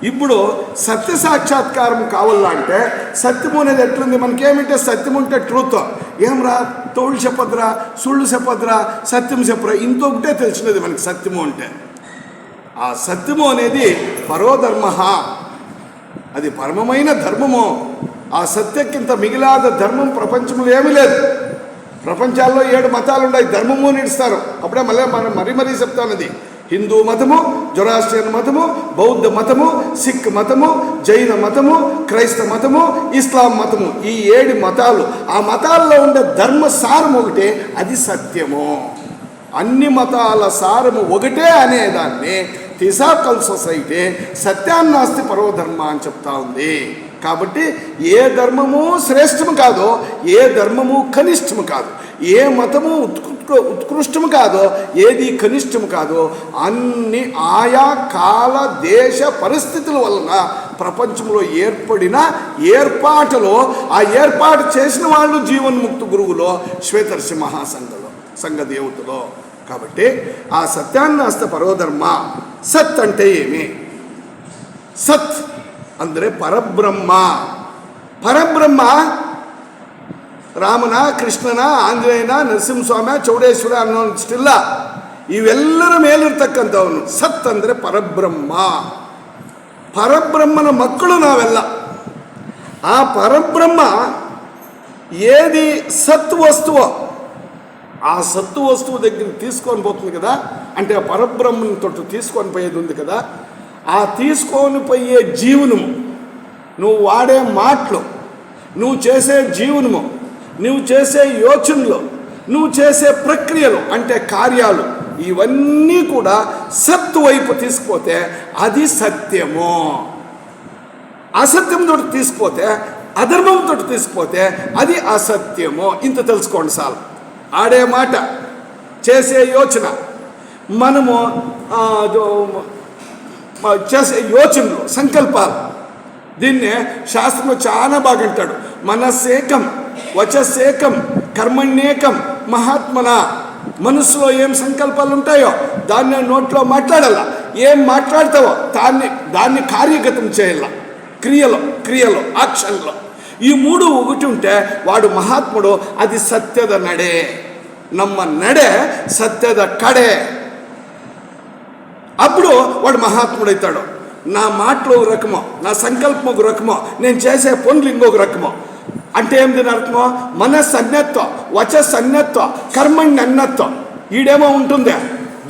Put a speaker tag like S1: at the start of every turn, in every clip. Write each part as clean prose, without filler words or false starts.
S1: ఇప్పుడు సత్య సాక్షాత్కారం కావాలంటే సత్యము అనేది ఎట్లుంది? మనకేమింటే సత్యం ఉంటే ట్రూత్, ఏమరా తోళ్ళు చెప్పద్రా, సుళ్ళు చెప్పద్రా, సత్యం చెప్పరా, ఇంకొకటే తెలిసినది మనకి సత్యము అంటే. ఆ సత్యము అనేది పరోధర్మ, అది పరమమైన ధర్మము. ఆ సత్యక్కింత మిగిలాద ధర్మం ప్రపంచంలో ఏమీ లేదు. ప్రపంచాల్లో 7 మతాలు ఉన్నాయి, ధర్మము నిడుస్తారు. అప్పుడే మరీ చెప్తానది. హిందూ మతము, జొరాస్ట్రియన్ మతము, బౌద్ధ మతము, సిక్ మతము, జైన మతము, క్రైస్తవ మతము, ఇస్లాం మతము, ఈ 7 మతాలు. ఆ మతాల్లో ఉండే ధర్మ సారం ఒకటే, అది సత్యము. అన్ని మతాల సారము ఒకటే అనేదాన్ని థిసాకల్ సొసైటీ సత్యాన్నాస్తి పరోధర్మ అని చెప్తా ఉంది. కాబట్టి ఏ ధర్మము శ్రేష్టము కాదో, ఏ ధర్మము కనిష్టము కాదు, ఏ మతము ఉత్కృష్టము కాదో, ఏది కనిష్టము కాదో, అన్ని ఆయా కాల దేశ పరిస్థితుల వలన ప్రపంచంలో ఏర్పడిన ఏర్పాటులో ఆ ఏర్పాటు చేసిన వాళ్ళు జీవన్ముక్త గురువులో, శ్వేతర్షి మహాసంఘలో, సంఘదేవతలో. కాబట్టి ఆ సత్యాన్నాస్త పరోధర్మ. సత్ అంటే ఏమి? సత్ ಅಂದರೆ పరబ్రహ్మ. పరబ్రహ్మ ರಾಮನ, ಕೃಷ್ಣನ, ಆಂಜನೇಯನ, ನರಸಿಂಹಸ್ವಾಮಿ, ಚೌಡೇಶ್ವರ ಅನ್ನೋಷ್ಟಿಲ್ಲ. ಇವೆಲ್ಲರ ಮೇಲಿರ್ತಕ್ಕಂಥವನು. ಸತ್ ಅಂದರೆ ಪರಬ್ರಹ್ಮ. పరబ్రహ్మన మక్కಳು నావెల్ల. ఆ పరబ్రహ్మ ఏది సత్ వస్తువో ఆ సత్తు వస్తువు దగ్గర తీసుకొని పోతుంది కదా, అంటే ఆ పరబ్రహ్మని తోటి తీసుకొని పోయేది ఉంది కదా, ఆ తీసుకొని పోయే జీవనము, నువ్వు వాడే మాటలు, నువ్వు చేసే జీవనము, నువ్వు చేసే యోచనలు, నువ్వు చేసే ప్రక్రియలు అంటే కార్యాలు, ఇవన్నీ కూడా సత్తు వైపు తీసుకుపోతే అది సత్యము. అసత్యంతో తీసుకుపోతే, అధర్మంతో తీసుకుపోతే అది అసత్యము. ఇంత తెలుసుకోండి చాలు. ఆడే మాట, చేసే యోచన, మనము చేసే యోచనలు, సంకల్పాలు, దీన్నే శాస్త్రంలో చాలా బాగా అంటాడు. మనస్సేకం, వచస్సేకం, కర్మణ్యేకం, మహాత్మన. మనసులో ఏం సంకల్పాలు ఉంటాయో దాన్ని నోట్లో మాట్లాడాల, ఏం మాట్లాడతావో దాన్ని కార్యగతం చేయాల, క్రియలో యాక్షన్లో. ఈ 3 ఒకటి ఉంటే వాడు మహాత్ముడు. అది సత్యದ ನಡೆ. ನಮ್ಮ ನಡೆ సత్యದ కడే. అప్పుడు వాడు మహాత్ముడవుతాడు. నా మాటలు ఒక రకమో, నా సంకల్పం ఒక రకమో, నేను చేసే పనులు ఇంకొక రకమో. అంటే ఏం దీని అర్థమో? మనస్సు అన్యత్వం, వచస్సు అన్యత్వం, కర్మణ్య అన్యత్వం. ఈడేమో ఉంటుందే,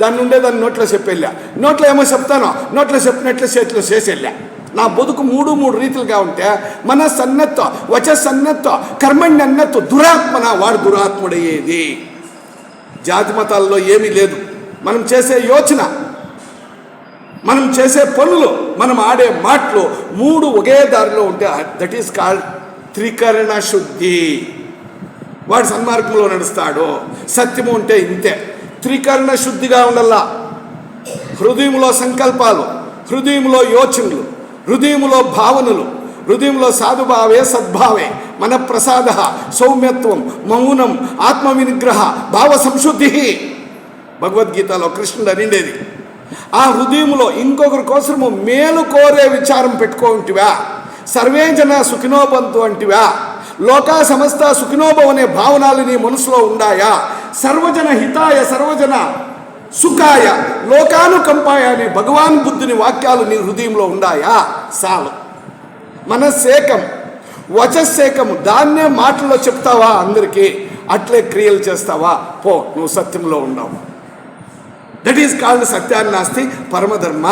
S1: దాన్ని ఉండేదాన్ని నోట్లో చెప్పేళ్ళా, నోట్లో ఏమో చెప్తానో నోట్లో చెప్పినట్లు చేతిలో చేసేళ్ళా. నా బతుకు 3 రీతిలుగా ఉంటే మనస్సు అన్యత్వం, వచస్సు అన్యత్వం, కర్మణ్య అన్యత్వం. దురాత్మన, వాడు దురాత్ముడయ్యేది. జాతి మతాల్లో ఏమీ లేదు. మనం చేసే యోచన, మనం చేసే పనులు, మనం ఆడే మాటలు 3 ఒకే దారిలో ఉంటే దట్ ఈస్ కాల్డ్ త్రికరణ శుద్ధి. వాడు సన్మార్గంలో నడుస్తాడు. సత్యము ఉంటే ఇంతే. త్రికరణ శుద్ధిగా ఉండాల. హృదయంలో సంకల్పాలు, హృదయంలో యోచనలు, హృదయంలో భావనలు, హృదయంలో సాధుభావే సద్భావే, మన ప్రసాద, సౌమ్యత్వం, మౌనం, ఆత్మ వినిగ్రహ, భావ సంశుద్ధి. భగవద్గీతలో కృష్ణుడు అనిండేది. ఆ హృదయంలో ఇంకొకరి కోసము మేలు కోరే విచారం పెట్టుకోంటివా? సర్వే జన సుఖినోబంతు అంటివా? లోకా సమస్త సుఖినోభవ అనే భావనలు నీ మనసులో ఉండాయా? సర్వజన హితాయ, సర్వజన సుఖాయ, లోకానుకంపాయ అనే భగవాన్ బుద్ధుని వాక్యాలు నీ హృదయంలో ఉండాయా? చాలు. మనస్సేకం, వచస్సేకం, దాన్నే మాటల్లో చెప్తావా అందరికీ, అట్లే క్రియలు చేస్తావా? పో, నువ్వు సత్యంలో ఉండవు. దట్ ఈస్ కాల్డ్ సత్యాన్నాస్తి పరమధర్మ.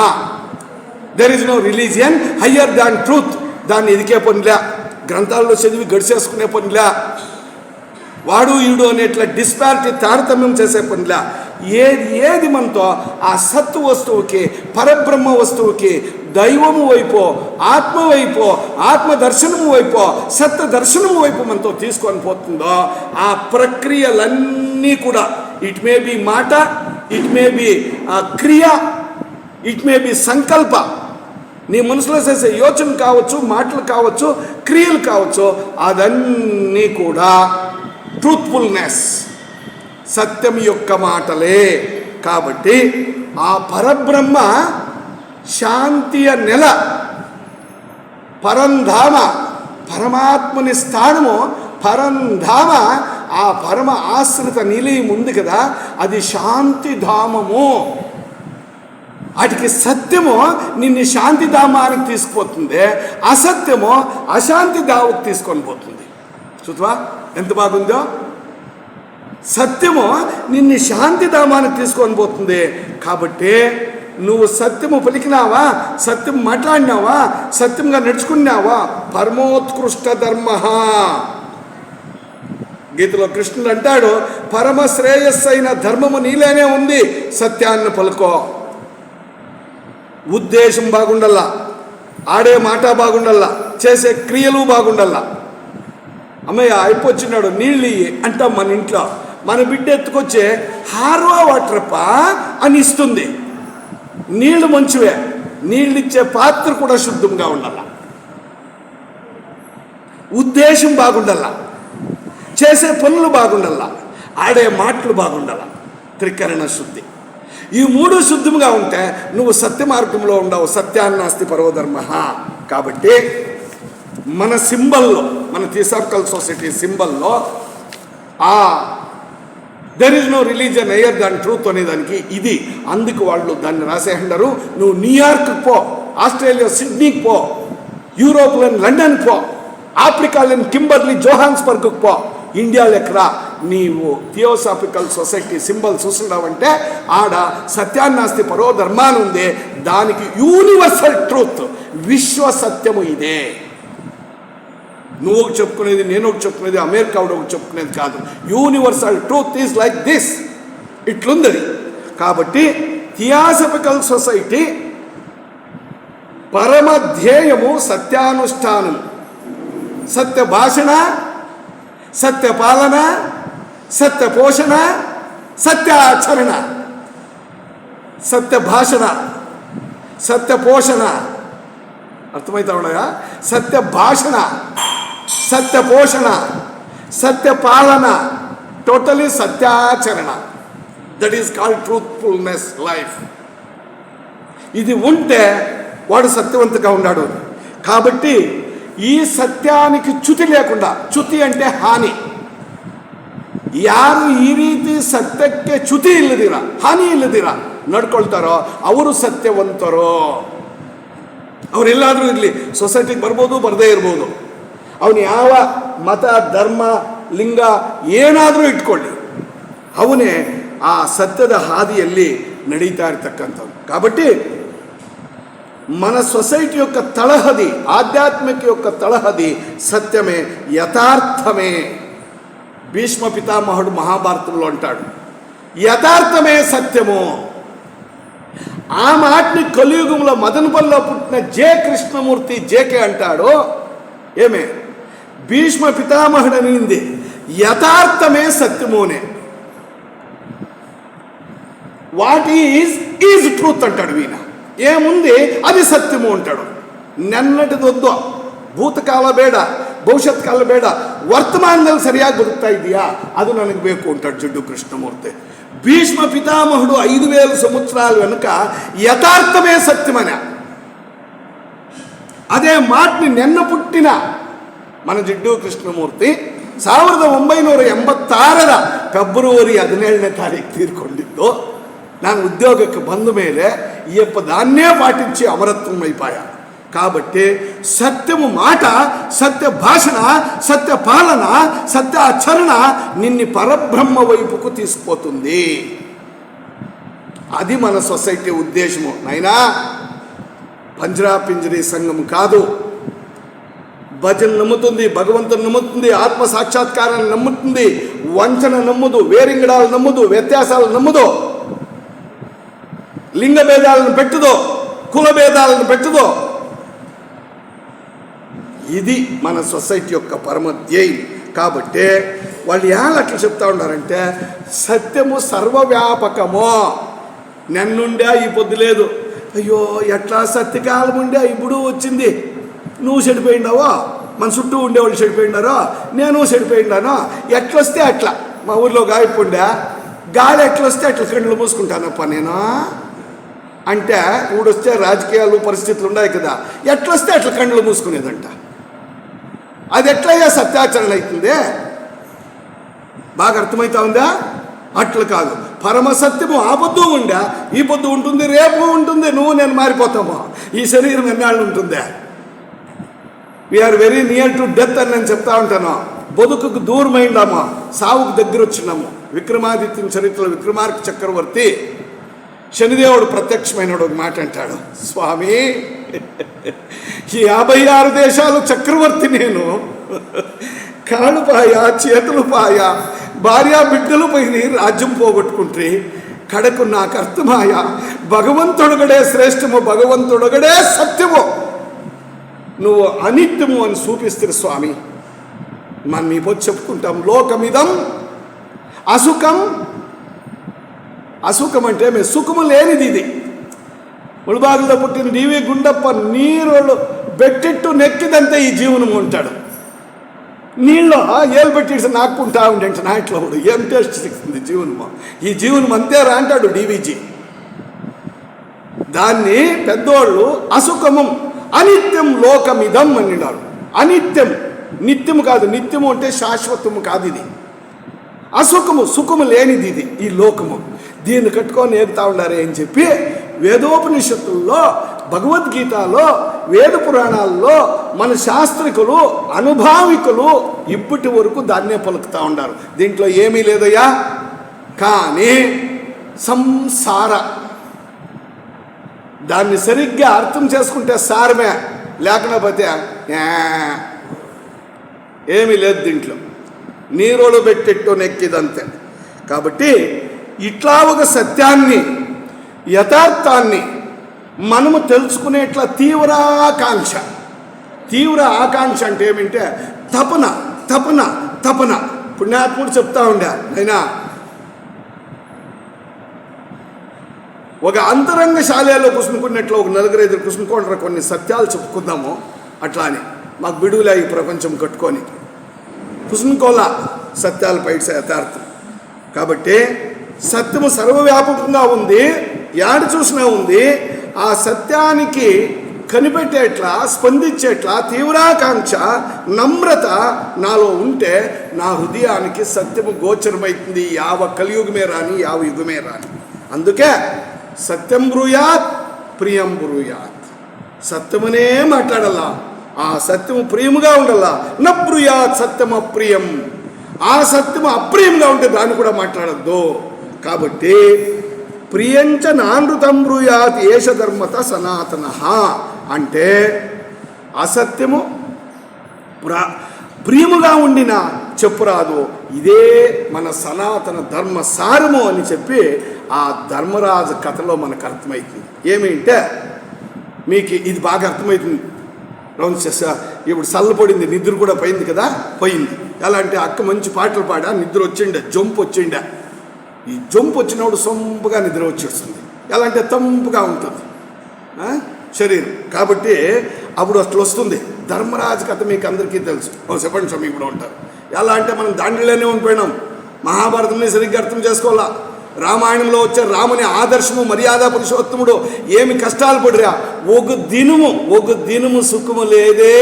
S1: There is no religion higher than truth. దాన్ని ఎదికే పనిలే, గ్రంథాల్లో చదివి గడిచేసుకునే పనిలే, వాడు ఈడు అనేట్లా డిస్పారిటీ తారతమ్యం చేసే పనిలే. ఏది మనతో ఆ సత్తు వస్తువుకి, పరబ్రహ్మ వస్తువుకి, దైవము వైపు, ఆత్మ వైపు, ఆత్మ దర్శనము వైపు, సత్య దర్శనము వైపు మనతో తీసుకొని పోతుందో ఆ ప్రక్రియలన్నీ కూడా, ఇట్ మే బి మాట, ఇట్ మే బి క్రియ, ఇట్ మే బి సంకల్ప. నీ మనసులో చేసే యోచన కావచ్చు, మాటలు కావచ్చు, క్రియలు కావచ్చు, అదన్నీ కూడా ట్రూత్ఫుల్నెస్, సత్యం యొక్క మాటలే. కాబట్టి ఆ పరబ్రహ్మ శాంతియ నెల పరంధామ, పరమాత్మని స్థానము పరంధామ. ఆ పరమ ఆశ్రిత నిలయం ఉంది కదా, అది శాంతిధామము. వాటికి సత్యము నిన్ను శాంతిధామానికి తీసుకుపోతుంది, అసత్యము అశాంతి ధామకు తీసుకొని పోతుంది. చూద్వా ఎంత బాగుందో. సత్యము నిన్ను శాంతిధామానికి తీసుకొని పోతుంది. కాబట్టి నువ్వు సత్యము పలికినావా, సత్యం మాట్లాడినావా, సత్యంగా నడుచుకున్నావా, పరమోత్కృష్ట ధర్మ. గీతలో కృష్ణుడు అంటాడు, పరమ శ్రేయస్సు అయిన ధర్మము నీలోనే ఉంది, సత్యాన్ని పలుకో. ఉద్దేశం బాగుండల్లా, ఆడే మాట బాగుండల్లా, చేసే క్రియలు బాగుండల్లా. అమ్మయ్య అయిపోచ్చినాడు నీళ్ళు అంటాం మన ఇంట్లో. మన బిడ్డ ఎత్తుకొచ్చే హార్వా వాటరప్పా అని ఇస్తుంది. నీళ్లు మంచివే, నీళ్ళు ఇచ్చే పాత్ర కూడా శుద్ధంగా ఉండాల, ఉద్దేశం బాగుండాల, చేసే పనులు బాగుండాల, ఆడే మాటలు బాగుండాల, త్రికరణ శుద్ధి. ఈ మూడు శుద్ధంగా ఉంటే నువ్వు సత్య మార్గంలో ఉండవు. సత్యాన్నాస్తి పరోధర్మ. కాబట్టి మన సింబల్లో, మన థియోసాఫికల్ సొసైటీ సింబల్లో there is no religion higher than truth అనేదానికి ఇది. అందుకు వాళ్ళు దాన్ని రాసేయంటారు. నువ్వు న్యూయార్క్ పో, ఆస్ట్రేలియా సిడ్నీకి పో, యూరోప్లోని లండన్ పో, ఆఫ్రికాలోని కింబర్లీ జోహాన్స్బర్గ్కి పో, ఇండియాలో ఎక్కడా నీవు థియోసాఫికల్ సొసైటీ సింబల్ చూస్తున్నావంటే ఆడ సత్యాన్నాస్తి పరో ధర్మాన్ని ఉంది. దానికి యూనివర్సల్ ట్రూత్, విశ్వ సత్యము ఇదే. నువ్వు ఒకటి చెప్పుకునేది, నేను ఒకటి చెప్పుకునేది, అమెరికా ఒకటి చెప్పుకునేది కాదు. Universal truth is like this, ఇట్లుంది. కాబట్టి థియోసాఫికల్ సొసైటీ పరమ ధ్యేయము సత్యానుష్ఠానం, సత్య భాషణ, సత్య పాలన, సత్య పోషణ, సత్య ఆచరణ. సత్య భాషణ, సత్య పోషణ, అర్థమవుతా ఉన్నాయా? సత్య భాషణ, సత్య పోషణ, సత్య పాలన, టోటలీ సత్యాచరణ. That is called truthfulness life. ఇది ఉంటే వాడు సత్యవంతంగా ఉన్నాడు. కాబట్టి ఈ సత్యానికి ಚ್ಯುತಿ లేకుండా, ಚ್ಯುತಿ అంటే హాని, ಯಾರು ಈ ರೀತಿ ಸತ್ಯಕ್ಕೆ ಚ್ಯುತಿ ಇಲ್ಲದಿರ, ಹಾನಿ ಇಲ್ಲದಿರ ನಡ್ಕೊಳ್ತಾರೋ ಅವರು ಸತ್ಯವಂತರು. ಅವರೆಲ್ಲಾದರೂ ಇರಲಿ, ಸೊಸೈಟಿಗೆ ಬರ್ಬೋದು, ಬರದೇ ಇರ್ಬೋದು, ಅವನು ಯಾವ ಮತ, ಧರ್ಮ, ಲಿಂಗ ಏನಾದರೂ ಇಟ್ಕೊಳ್ಳಿ, ಅವನೇ ಆ ಸತ್ಯದ ಹಾದಿಯಲ್ಲಿ ನಡೀತಾ ಇರ್ತಕ್ಕಂಥವ್ನು. కాబట్టి మన సొసైటీ యొక్క తలహది, ఆధ్యాత్మిక యొక్క తలహది సత్యమే, యథార్థమే. భీష్మ పితామహుడు మహాభారతంలో అంటాడు, యథార్థమే సత్యము. ఆ మాటని కలియుగంలో మదనపల్లిలో పుట్టిన జే కృష్ణమూర్తి జేకే అంటాడు. ఏమే భీష్మ పితామహుడు అనింది యథార్థమే సత్యమునే. వాట్ ఈజ్ ట్రూత్ అంటాడు వీణ. ఏముంది అది సత్యము అంటాడు. ನೆನ್ನಟಿದೊಂದು ಭೂತಕಾಲ ಬೇಡ, ಭವಿಷ್ಯತ್ ಕಾಲ ಬೇಡ, ವರ್ತಮಾನದಲ್ಲಿ ಸರಿಯಾಗಿ ಬದುಕ್ತಾ ಇದೆಯಾ ಅದು ನನಗೆ ಬೇಕು ಅಂತಾడు ಜಿಡ್ಡು ಕೃಷ್ಣಮೂರ್ತಿ. భీష్మ పితామహుడు 5000 సంవత్సరాల వెనుక యథార్థమే సత్యమనే అదే మాటని నిన్న పుట్టిన మన జిడ్డు కృష్ణమూర్తి 1986 ಫೆಬ್ರವರಿ 17ನೇ ತಾರೀಕು ತೀರ್ಕೊಂಡಿದ್ದು. ನಾನು ಉದ್ಯೋಗಕ್ಕೆ ಬಂದ ಮೇಲೆ ಈಯಪ್ಪ దాన్నే పాటించి అమరత్వం అయిపోయా. కాబట్టి సత్యము మాట, సత్య భాషణ, సత్య పాలన, సత్య ఆచరణ నిన్ను పరబ్రహ్మ వైపుకు తీసుకుపోతుంది. అది మన సొసైటీ ఉద్దేశము. నైనా పంజరా పింజరీ సంఘం కాదు. భజన నమ్ముతుంది, భగవంతుని నమ్ముతుంది, ఆత్మ సాక్షాత్కారాన్ని నమ్ముతుంది, వంచన నమ్ముదు, వేరింగడాలు నమ్ముదు, వ్యత్యాసాలు నమ్ముదు, లింగ భేదాలను పెట్టుదో, కుల భేదాలను పెట్టుదో. ఇది మన సొసైటీ యొక్క పరమ ధ్యేయం. కాబట్టి వాళ్ళు ఎలా అట్లా చెప్తా ఉన్నారంటే సత్యము సర్వవ్యాపకము. నన్నుండే ఈ పొద్దు లేదు, అయ్యో ఎట్లా సత్యకాలం ఉండే ఇప్పుడు వచ్చింది, నువ్వు చెడిపోయిండావో, మన చుట్టూ ఉండేవాళ్ళు చెడిపోయినారో, నేను చెడిపోయినానో, ఎట్లొస్తే అట్లా. మా ఊర్లో గాయపుండే గాలి ఎట్లొస్తే అట్లా కళ్ళు మూసుకుంటానప్ప నేను. అంటే ఊడొస్తే రాజకీయాలు పరిస్థితులు ఉన్నాయి కదా, ఎట్లొస్తే అట్లా కళ్ళు మూసుకునేదంట. అది ఎట్లయ్యా సత్యాచరణ అవుతుందే? బాగా అర్థమవుతా ఉందా? అట్లా కాదు. పరమసత్యము ఆ పొద్దు ఉండా, ఈ పొద్దు ఉంటుంది, రేపు ఉంటుంది. నువ్వు నేను మారిపోతామా? ఈ శరీరం ఎన్నాళ్ళు ఉంటుందే? We are very near to death అని నేను చెప్తా ఉంటాను. బతుకుకు దూరమైందామా, సావుకు దగ్గర వచ్చినాము. విక్రమాదిత్యుని చరిత్రలో విక్రమార్క చక్రవర్తి శనిదేవుడు ప్రత్యక్షమైన ఒక మాట అంటాడు, స్వామి ఈ 56 దేశాలు చక్రవర్తి నేను, కాళ్ళు పాయ చేతులు పాయ భార్య బిడ్డలు పోయి రాజ్యం పోగొట్టుకుంటే కడకు నాకు అర్థమాయ భగవంతుడొగడే శ్రేష్టము, భగవంతుడొగడే సత్యము, నువ్వు అనిత్యము అని చూపిస్తారు స్వామి. మనం మీ పొద్దు చెప్పుకుంటాం, లోకమిదం అసుఖం. అసుఖం అంటే మేము సుఖము లేనిది. ఇది ముళబాగులో పుట్టిన డివి గుండప్ప నీళ్ళు బెట్టెట్టు నెక్కిదంతే ఈ జీవనము ఉంటాడు. నీళ్ళు ఏలు పెట్టి నాక్కుంటా ఉండే నా ఇట్లా కూడా ఏం టేస్ట్ సిక్కింది జీవనము, ఈ జీవనం అంతేరా అంటాడు డివిజీ. దాన్ని పెద్దోళ్ళు అసుఖమం అనిత్యం లోకమిదం అన్నాడు. అనిత్యం, నిత్యము కాదు. నిత్యము అంటే శాశ్వతము కాదు. ఇది అసుఖము, సుఖము లేనిది ఇది ఈ లోకము. దీన్ని కట్టుకొని ఏగుతా ఉండాలి అని చెప్పి వేదోపనిషత్తుల్లో, భగవద్గీతలో, వేద పురాణాల్లో మన శాస్త్రికులు, అనుభావికులు ఇప్పటి వరకు దాన్నే పలుకుతూ ఉండారు. దీంట్లో ఏమీ లేదయ్యా. కానీ సంసార దాన్ని సరిగ్గా అర్థం చేసుకుంటే సారమే, లేకపోతే ఏమీ లేదు దీంట్లో. నీరోలు పెట్టెట్టు నెక్కిదంతే. కాబట్టి ఇట్లా ఒక సత్యాన్ని, యథార్థాన్ని మనము తెలుసుకునేట్లా తీవ్ర ఆకాంక్ష అంటే ఏమిటంటే తపన తపన తపన. పుణ్యాత్ముడు చెప్తా ఉండే, అయినా ఒక అంతరంగ శాలలో కూర్చునుకున్నట్లు ఒక 4-5 కూర్చునుకోండి, కొన్ని సత్యాలు చెప్పుకుందాము. అట్లా అని మాకు బిడువులే ఈ ప్రపంచం కట్టుకొని కూర్చునుకోలా సత్యాల పైట యథార్థం. కాబట్టి సత్యము సర్వవ్యాపకంగా ఉంది, యాడ చూసినా ఉంది. ఆ సత్యానికి కనిపెట్టేట్లా, స్పందించేట్లా తీవ్రాకాంక్ష, నమ్రత నాలో ఉంటే నా హృదయానికి సత్యము గోచరమవుతుంది. యావ కలియుగమే రాని, యావ యుగమే రాని. అందుకే సత్యం బ్రూయాత్ ప్రియం బ్రూయాత్. సత్యమనే మాట్లాడాలా, ఆ సత్యము ప్రియముగా ఉండాలా. నబ్రూయాత్ సత్యం అప్రియం. ఆ సత్యము అప్రియంగా ఉంటే దాన్ని కూడా మాట్లాడద్దు. కాబట్టి ప్రియంచ నానృతం బ్రూయాత్ ఏష ధర్మత సనాతన అంటే అసత్యము ప్రియముగా ఉండిన చెప్పురాదు, ఇదే మన సనాతన ధర్మ సారము అని చెప్పి ఆ ధర్మరాజు కథలో మనకు అర్థమవుతుంది. ఏమిటంటే మీకు ఇది బాగా అర్థమవుతుంది. ఇప్పుడు చల్లపడింది, నిద్ర కూడా పోయింది కదా, పోయింది. ఎలా అంటే అక్క మంచి పాటలు పాడా, నిద్ర వచ్చిండే, జంపు వచ్చిండే. ఈ జంపు వచ్చినప్పుడు సొంపుగా నిద్ర వచ్చేస్తుంది. ఎలా అంటే తంపుగా ఉంటుంది శరీరం. కాబట్టి అప్పుడు అట్లా వస్తుంది. ధర్మరాజు కథ మీకు అందరికీ తెలుసు. చెప్పండి స్వామి ఇప్పుడు ఉంటారు. ఎలా అంటే మనం దాంట్లోనే ఉండిపోయినాం. మహాభారతంని సరిగ్గా అర్థం చేసుకోవాలా. రామాయణంలో వచ్చే రాముని ఆదర్శము, మర్యాద పురుషోత్తముడు ఏమి కష్టాలు పడిరా. ఒక దినము సుఖము లేదే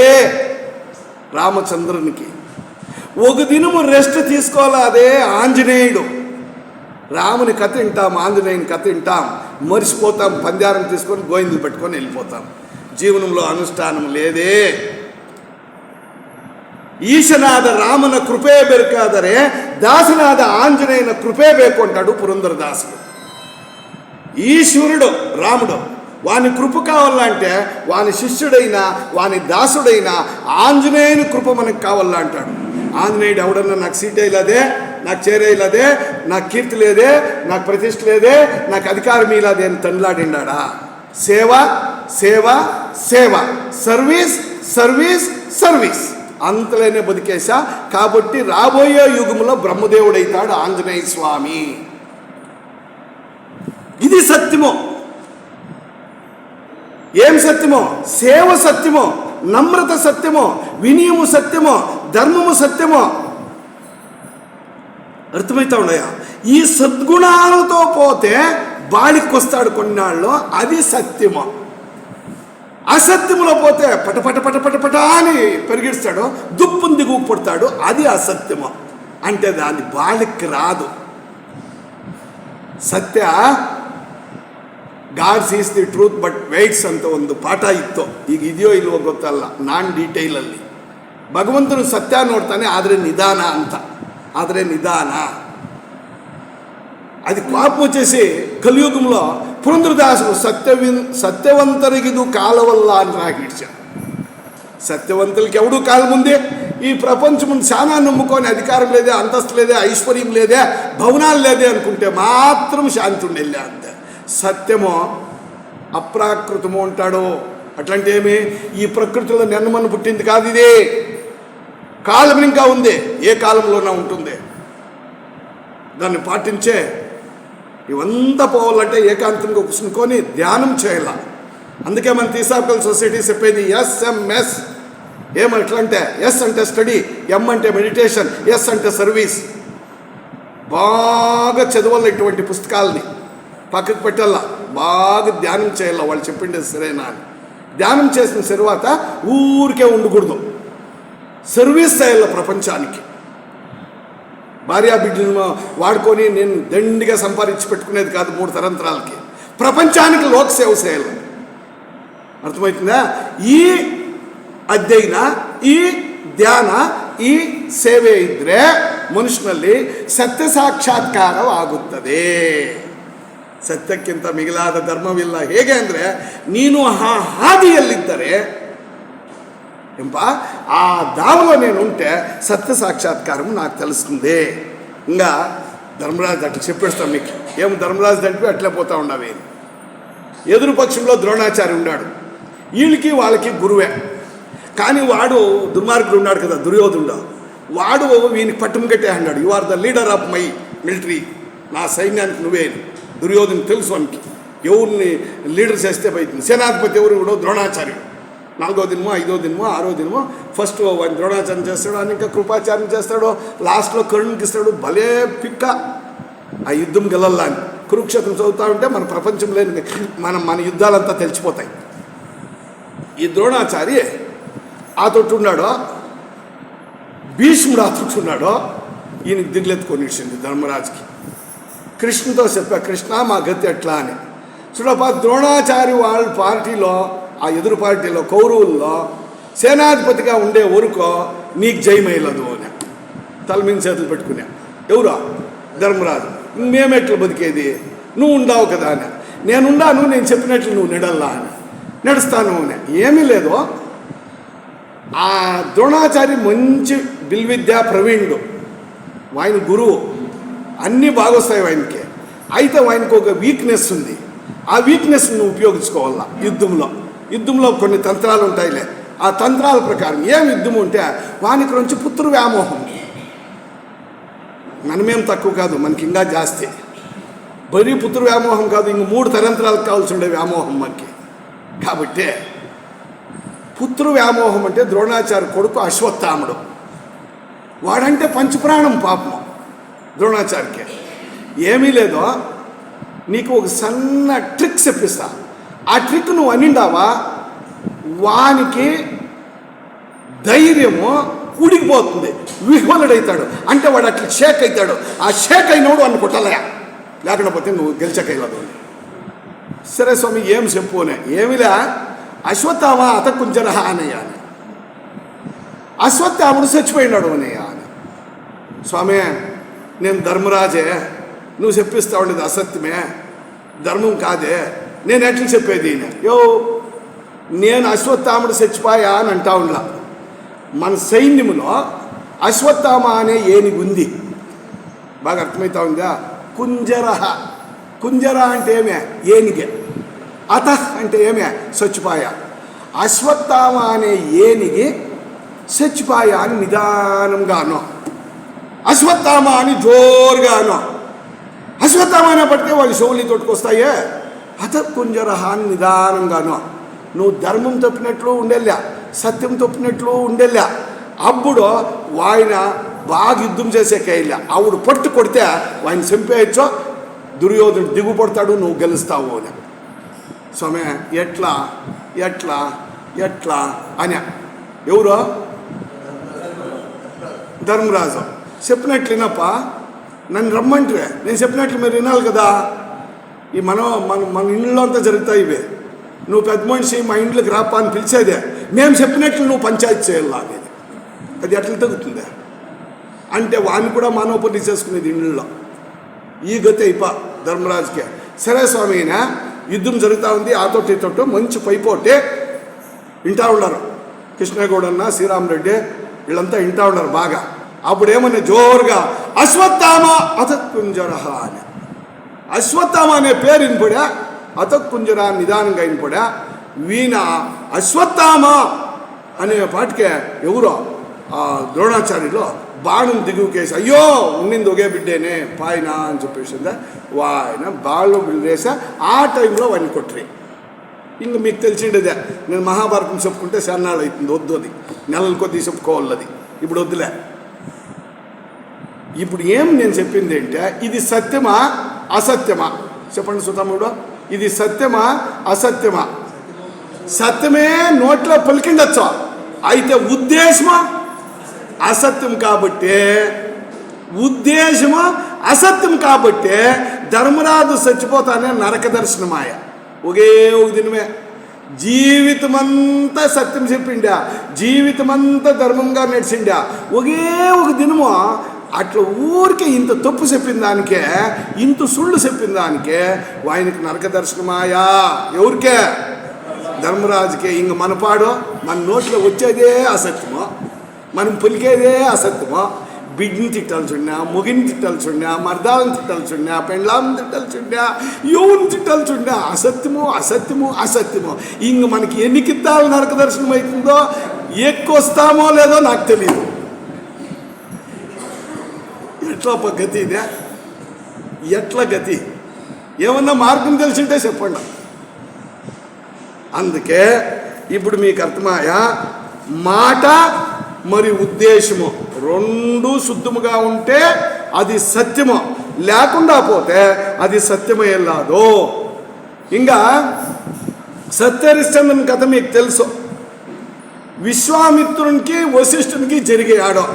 S1: రామచంద్రునికి. ఒక దినము రెస్ట్ తీసుకోవాలా. అదే ఆంజనేయుడు. రాముని కథ వింటాం, ఆంజనేయుని కథ వింటాం, మరిచిపోతాం, పందారం తీసుకొని గోయిందులు పెట్టుకొని వెళ్ళిపోతాం. జీవనంలో అనుష్ఠానం లేదే. ಈಶನಾದ ರಾಮನ ಕೃಪೆ ಬೇಕಾದರೆ దాసనాద ఆంజనేయుನ కృపే ಬೇಕೊಂటాడు పురంధరదాసుడు. ఈశ్వరుడు రాముడు, వాని కృప కావాలంటే వాని శిష్యుడైనా వాని దాసుడైనా ఆంజనేయుని కృప మనకు కావాలా అంటాడు. ఆంజనేయుడు ఎవడన్నా నాకు సీట్ వేయలేదే, నాకు చేరేయలేదే, నాకు కీర్తి లేదే, నాకు ప్రతిష్ఠ లేదే, నాకు అధికారం ఇలాదే అని తండ్లాడిండా. సేవ సేవ సేవ, సర్వీస్ సర్వీస్ సర్వీస్, అంతలోనే బతికేశా. కాబట్టి రాబోయే యుగంలో బ్రహ్మదేవుడైతాడు ఆంజనేయ స్వామి. ఇది సత్యము. ఏం సత్యమో? సేవ సత్యమో, నమ్రత సత్యమో, వినయము సత్యమో, ధర్మము సత్యమో. అర్థమవుతా ఉన్నాయా? ఈ సద్గుణాలతో పోతే బాడికి వస్తాడు కొన్నాళ్ళు, అది సత్యము. అసత్యములో పోతే పట పట పట పట అని పెరిగిస్తాడు, దుప్పుని దిగుకు పడతాడు, అది అసత్యము. అంటే దాని బాడికి రాదు. ಸತ್ಯ god seize the truth but weights ಅಂತ ಒಂದು ಪಾಠ ಇತ್ತು. ಈಗ ಇದೆಯೋ ಇಲ್ವೋ ಗೊತ್ತಲ್ಲ, ನಾನ್ ಡೀಟೇಲಲ್ಲಿ. ಭಗವಂತನು ಸತ್ಯ ನೋಡ್ತಾನೆ, ಆದರೆ ನಿಧಾನ ಅಂತ. ಆದರೆ ನಿಧಾನ అది కోపం వచ్చేసి కలియుగంలో పురంధరదాసుడు సత్యవంతరిగిదు కాలవల్ల అని రాగిడ్చాడు. సత్యవంతులకి ఎవడూ కాలం ఉంది. ఈ ప్రపంచం చాలా నమ్ముకొని అధికారం లేదే, అంతస్తు లేదే, ఐశ్వర్యం లేదే, భవనాలు లేదే అనుకుంటే మాత్రం శాంతి ఉండేలే అంతే. సత్యము అప్రాకృతము అంటాడు. అట్లాంటి ఏమి ఈ ప్రకృతిలో నిన్నమన్న పుట్టింది కాదు, ఇది కాలం ఇంకా ఉంది, ఏ కాలంలోనే ఉంటుంది. దాన్ని పాటించే ఇవంతా పోవాలంటే ఏకాంతంగా కూర్చుని ధ్యానం చేయాల. అందుకే మన థియోసాఫికల్ సొసైటీ చెప్పేది ఎస్ఎంఎస్. ఏమట్లంటే ఎస్ అంటే స్టడీ, ఎం అంటే మెడిటేషన్, ఎస్ అంటే సర్వీస్. బాగా చదవాల, ఇటువంటి పుస్తకాలని పక్కకు పెట్టాల, బాగా ధ్యానం చేయాల. వాళ్ళు చెప్పిండే సరేనా అని ధ్యానం చేసిన తర్వాత ఊరికే ఉండకూడదు, సర్వీస్ చేయాల ప్రపంచానికి. భార్యా బిడ్డలను వాడుకొని నేను దండిగా సంపాదించి పెట్టుకునేది కాదు, 3 తరంతరాలకి ప్రపంచానికి లోక సేవ చేయాలి. ಅರ್ಥಮೈತಂದ? ಈ ಅಧ್ಯಯನ, ಈ ಧ್ಯಾನ, ಈ ಸೇವೆ ಇದ್ದರೆ ಮನುಷ್ಯನಲ್ಲಿ ಸತ್ಯ ಸಾಕ್ಷಾತ್ಕಾರವಾಗುತ್ತದೆ. ಸತ್ಯಕ್ಕಿಂತ ಮಿಗಿಲಾದ ಧರ್ಮವಿಲ್ಲ. ಹೇಗೆ ಅಂದರೆ, ನೀನು ಆ ಹಾದಿಯಲ್ಲಿದ್ದರೆ ಎಂಪ ఆ దావలో నేను ఉంటే సత్య సాక్షాత్కారం నాకు తెలుస్తుంది. ఇంకా ధర్మరాజు అట్లా చెప్పేస్తాం మీకు. ఏం ధర్మరాజు అంటే అట్లే పోతా ఉండవే. ఎదురు పక్షంలో ద్రోణాచార్య ఉన్నాడు, వీళ్ళకి వాళ్ళకి గురువే. కానీ వాడు దుర్మార్గుడు ఉన్నాడు కదా, దుర్యోధనుడు. వాడు వీనికి పట్టుము కట్టే అన్నాడు, you are the leader of my military, నా సైన్యానికి నువ్వే. దుర్యోధను తెలుసు వానికి ఎవరిని లీడర్ చేస్తే పోయింది. సేనాధిపతి ఎవరు? కూడా ద్రోణాచార్యుడు. 4వ దినమో 5వ దినమో 6వ దినమో ఫస్ట్ వాడిని ద్రోణాచార్యం చేస్తాడు, అని ఇంకా కృపాచార్యం చేస్తాడు, లాస్ట్లో కరుణ్కి ఇస్తాడు. భలే పిక్క ఆ యుద్ధం గెలల్లా అని. కురుక్షేత్రం చదువుతా ఉంటే మన ప్రపంచం లేని మన యుద్ధాలంతా తెలిసిపోతాయి. ఈ ద్రోణాచారి ఆ తొట్టున్నాడో, భీష్ముడు ఆ తొట్టున్నాడో, ఈయనకి దిగులెత్తుకొని ఇచ్చింది ధర్మరాజుకి. కృష్ణతో చెప్పా, కృష్ణ మా గతి ఎట్లా అని. చూడపా, ద్రోణాచారి వాళ్ళ పార్టీలో, ఆ ఎదురు పార్టీలో కౌరవుల్లో సేనాధిపతిగా ఉండే వరకు నీకు జయమేయలేదు అని తల మీద చేతులు పెట్టుకున్నా. ఎవరో ధర్మరాజు, మేమెట్లు బతికేది, నువ్వు ఉండావు కదా అని. నేనుండాను, నేను చెప్పినట్లు నువ్వు నడల్లా అని. నడుస్తాను అని. ఏమీ లేదు. ఆ ద్రోణాచారి మంచి బిల్విద్యా ప్రవీణుడు, ఆయన గురువు, అన్నీ బాగొస్తాయి ఆయనకి. అయితే ఆయనకు ఒక వీక్నెస్ ఉంది. ఆ వీక్నెస్ని ఉపయోగించుకోవాలా యుద్ధంలో కొన్ని తంత్రాలు ఉంటాయిలే. ఆ తంత్రాల ప్రకారం ఏం యుద్ధం ఉంటే వానికి నుంచి పుత్ర వ్యామోహం. మనమేం తక్కువ కాదు, మనకి ఇంకా జాస్తి. బరీ పుత్ర వ్యామోహం కాదు, ఇంక 3 తరంతరాలకు కావాల్సి ఉండే వ్యామోహం మనకి. కాబట్టి పుత్ర వ్యామోహం అంటే ద్రోణాచార్య కొడుకు అశ్వత్థాముడు. వాడంటే పంచప్రాణం పాపం ద్రోణాచార్యకి. ఏమీ లేదో, నీకు ఒక సన్న ట్రిక్ చెప్పిస్తా. ఆ ట్రిక్ నువ్వు అనిండావా, వానికి ధైర్యము ఉడికిపోతుంది, విహ్వలుడవుతాడు. అంటే వాడు అట్లా షేక్ అవుతాడు. ఆ షేక్ అయినోడు వాడిని కొట్టాలయా, లేకపోతే నువ్వు గెలిచకైలదు. సరే స్వామి ఏం చెప్పునే. ఏమిలే, అశ్వత్థామ అతకుంజరహ అనయ్య అని. అశ్వత్థాముడు చచ్చిపోయినాడు అనయ్య అని. స్వామి నేను ధర్మరాజే, నువ్వు చెప్పిస్తా ఉండేది అసత్యమే, ధర్మం కాదే, నేను ఎట్లా చెప్పేది? నేను అశ్వత్థాముడు చచ్చిపోయా అని అంటా ఉండలా. మన సైన్యములో అశ్వత్థామ అనే ఏనుగు ఉంది, బాగా అర్థమవుతా ఉందా? కుంజర అంటే ఏమే? ఏనిగే. అత అంటే ఏమే? చచ్చిపోయ. అశ్వత్థామ అనే ఏనిగి చచ్చిపోయా అని నిదానంగానో, అశ్వత్థామ అని జోరుగానో. అశ్వత్థామ అనేప్పటికే వాళ్ళు శౌలి తోటుకొస్తాయే. అత కుంజరహ అని నిదానంగానో. నువ్వు ధర్మం తప్పినట్లు ఉండేలా, సత్యం తప్పినట్లు ఉండేలా. అప్పుడు ఆయన బాగా యుద్ధం చేసే కైలా ఆవిడ పట్టు కొడితే ఆయన చంపేయచ్చో, దుర్యోధనుడు దిగుపడతాడు, నువ్వు గెలుస్తావు అని. స్వామి ఎట్లా ఎట్లా ఎట్లా అని ఎవరో ధర్మరాజు చెప్పినట్లు వినప్ప, నన్ను రమ్మంటే నేను చెప్పినట్లు మీరు వినాలి కదా. ఈ మన ఇంట్లో అంతా జరుగుతాయి ఇవే. నువ్వు పెద్ద మనిషి మా ఇంట్లోకి రాపా అని పిలిచేదే, మేము చెప్పినట్లు నువ్వు పంచాయతీ చేయాలా అనేది. అది ఎట్లా తగ్గుతుందా అంటే వాడిని కూడా మానవపల్లి చేసుకునేది ఇంట్లో. ఈ గతి అయిపో ధర్మరాజుకే. సరే స్వామి అయినా యుద్ధం జరుగుతూ ఉంది, ఆతోటి తోటి మంచి పైపోటే వింటా ఉన్నారు. కృష్ణగౌడన్న శ్రీరామరెడ్డి వీళ్ళంతా వింటా ఉన్నారు బాగా. అప్పుడు ఏమన్నా జోరుగా అశ్వత్థామ అతత్కుంజర అని, అశ్వత్థామ అనే పేరు వినపడా, అతత్కుంజర నిదానంగా వినపడా. వీణ అశ్వత్థామ అనే పాటికే ఎవరో ద్రోణాచార్యులో బాణం దిగుకేసి, అయ్యో ఉండింది ఒకే బిడ్డేనే పాయన అని చెప్పేసిందా. వాయన బాళ్ళు బిల్లేసా ఆ టైంలో వాడిని కొట్టరి. ఇంక మీకు తెలిసిండేదే, నేను మహాభారతం చెప్పుకుంటే శరణాలు అవుతుంది, వద్దు అది నెలల కొద్దీ చెప్పుకోవాలి, అది ఇప్పుడు వద్దులే. ఇప్పుడు ఏం నేను చెప్పింది అంటే, ఇది సత్యమా అసత్యమా చెప్పండి సుతమ్ముడు, ఇది సత్యమా అసత్యమా? సత్యమే నోట్లో పలికిండొచ్చు, అయితే ఉద్దేశమా అసత్యం. కాబట్టి ఉద్దేశము అసత్యం కాబట్టి ధర్మరాజు చచ్చిపోతానే నరక దర్శనమాయ. ఒకే ఒక దినమే జీవితమంతా సత్యం చెప్పిండా, జీవితమంతా ధర్మంగా నడిచిండా. ఒకే ఒక దినము అట్లా ఊరికే ఇంత తప్పు చెప్పిన దానికే, ఇంత సుళ్ళు చెప్పిన దానికే ఆయనకి నరక దర్శనమాయా. ఎవరికే? ధర్మరాజుకే. ఇంక మనపాడు మన నోట్లో వచ్చేదే అసత్యము, మనం పలికేదే అసత్యము. బిడ్ని తిట్టాలి చూడినా, మొగిని తిట్టాలి చూడినా, మర్దాలను తిట్టాలి చూడినా, పెండ్లాలను తిట్టాలి చూడినా, యువని తిట్టాలి చూడినా, అసత్యము అసత్యము అసత్యము. ఇంక మనకి ఎన్ని కిత్తాలు నరక దర్శనం అవుతుందో, ఎక్కువ వస్తామో లేదో నాకు తెలియదు. ఎట్లా గతి ఇదే? ఎట్లా గతి? ఏమన్నా మార్గం తెలిసింటే చెప్పండి. అందుకే ఇప్పుడు మీకు అర్థమాయా, మాట మరి ఉద్దేశము రెండు శుద్ధముగా ఉంటే అది సత్యము, లేకుండా పోతే అది సత్యమే లాదు. ఇంకా సత్యహరిశ్చంద్రుని కథ మీకు తెలుసు. విశ్వామిత్రునికి వశిష్ఠునికి జరిగే ఆడో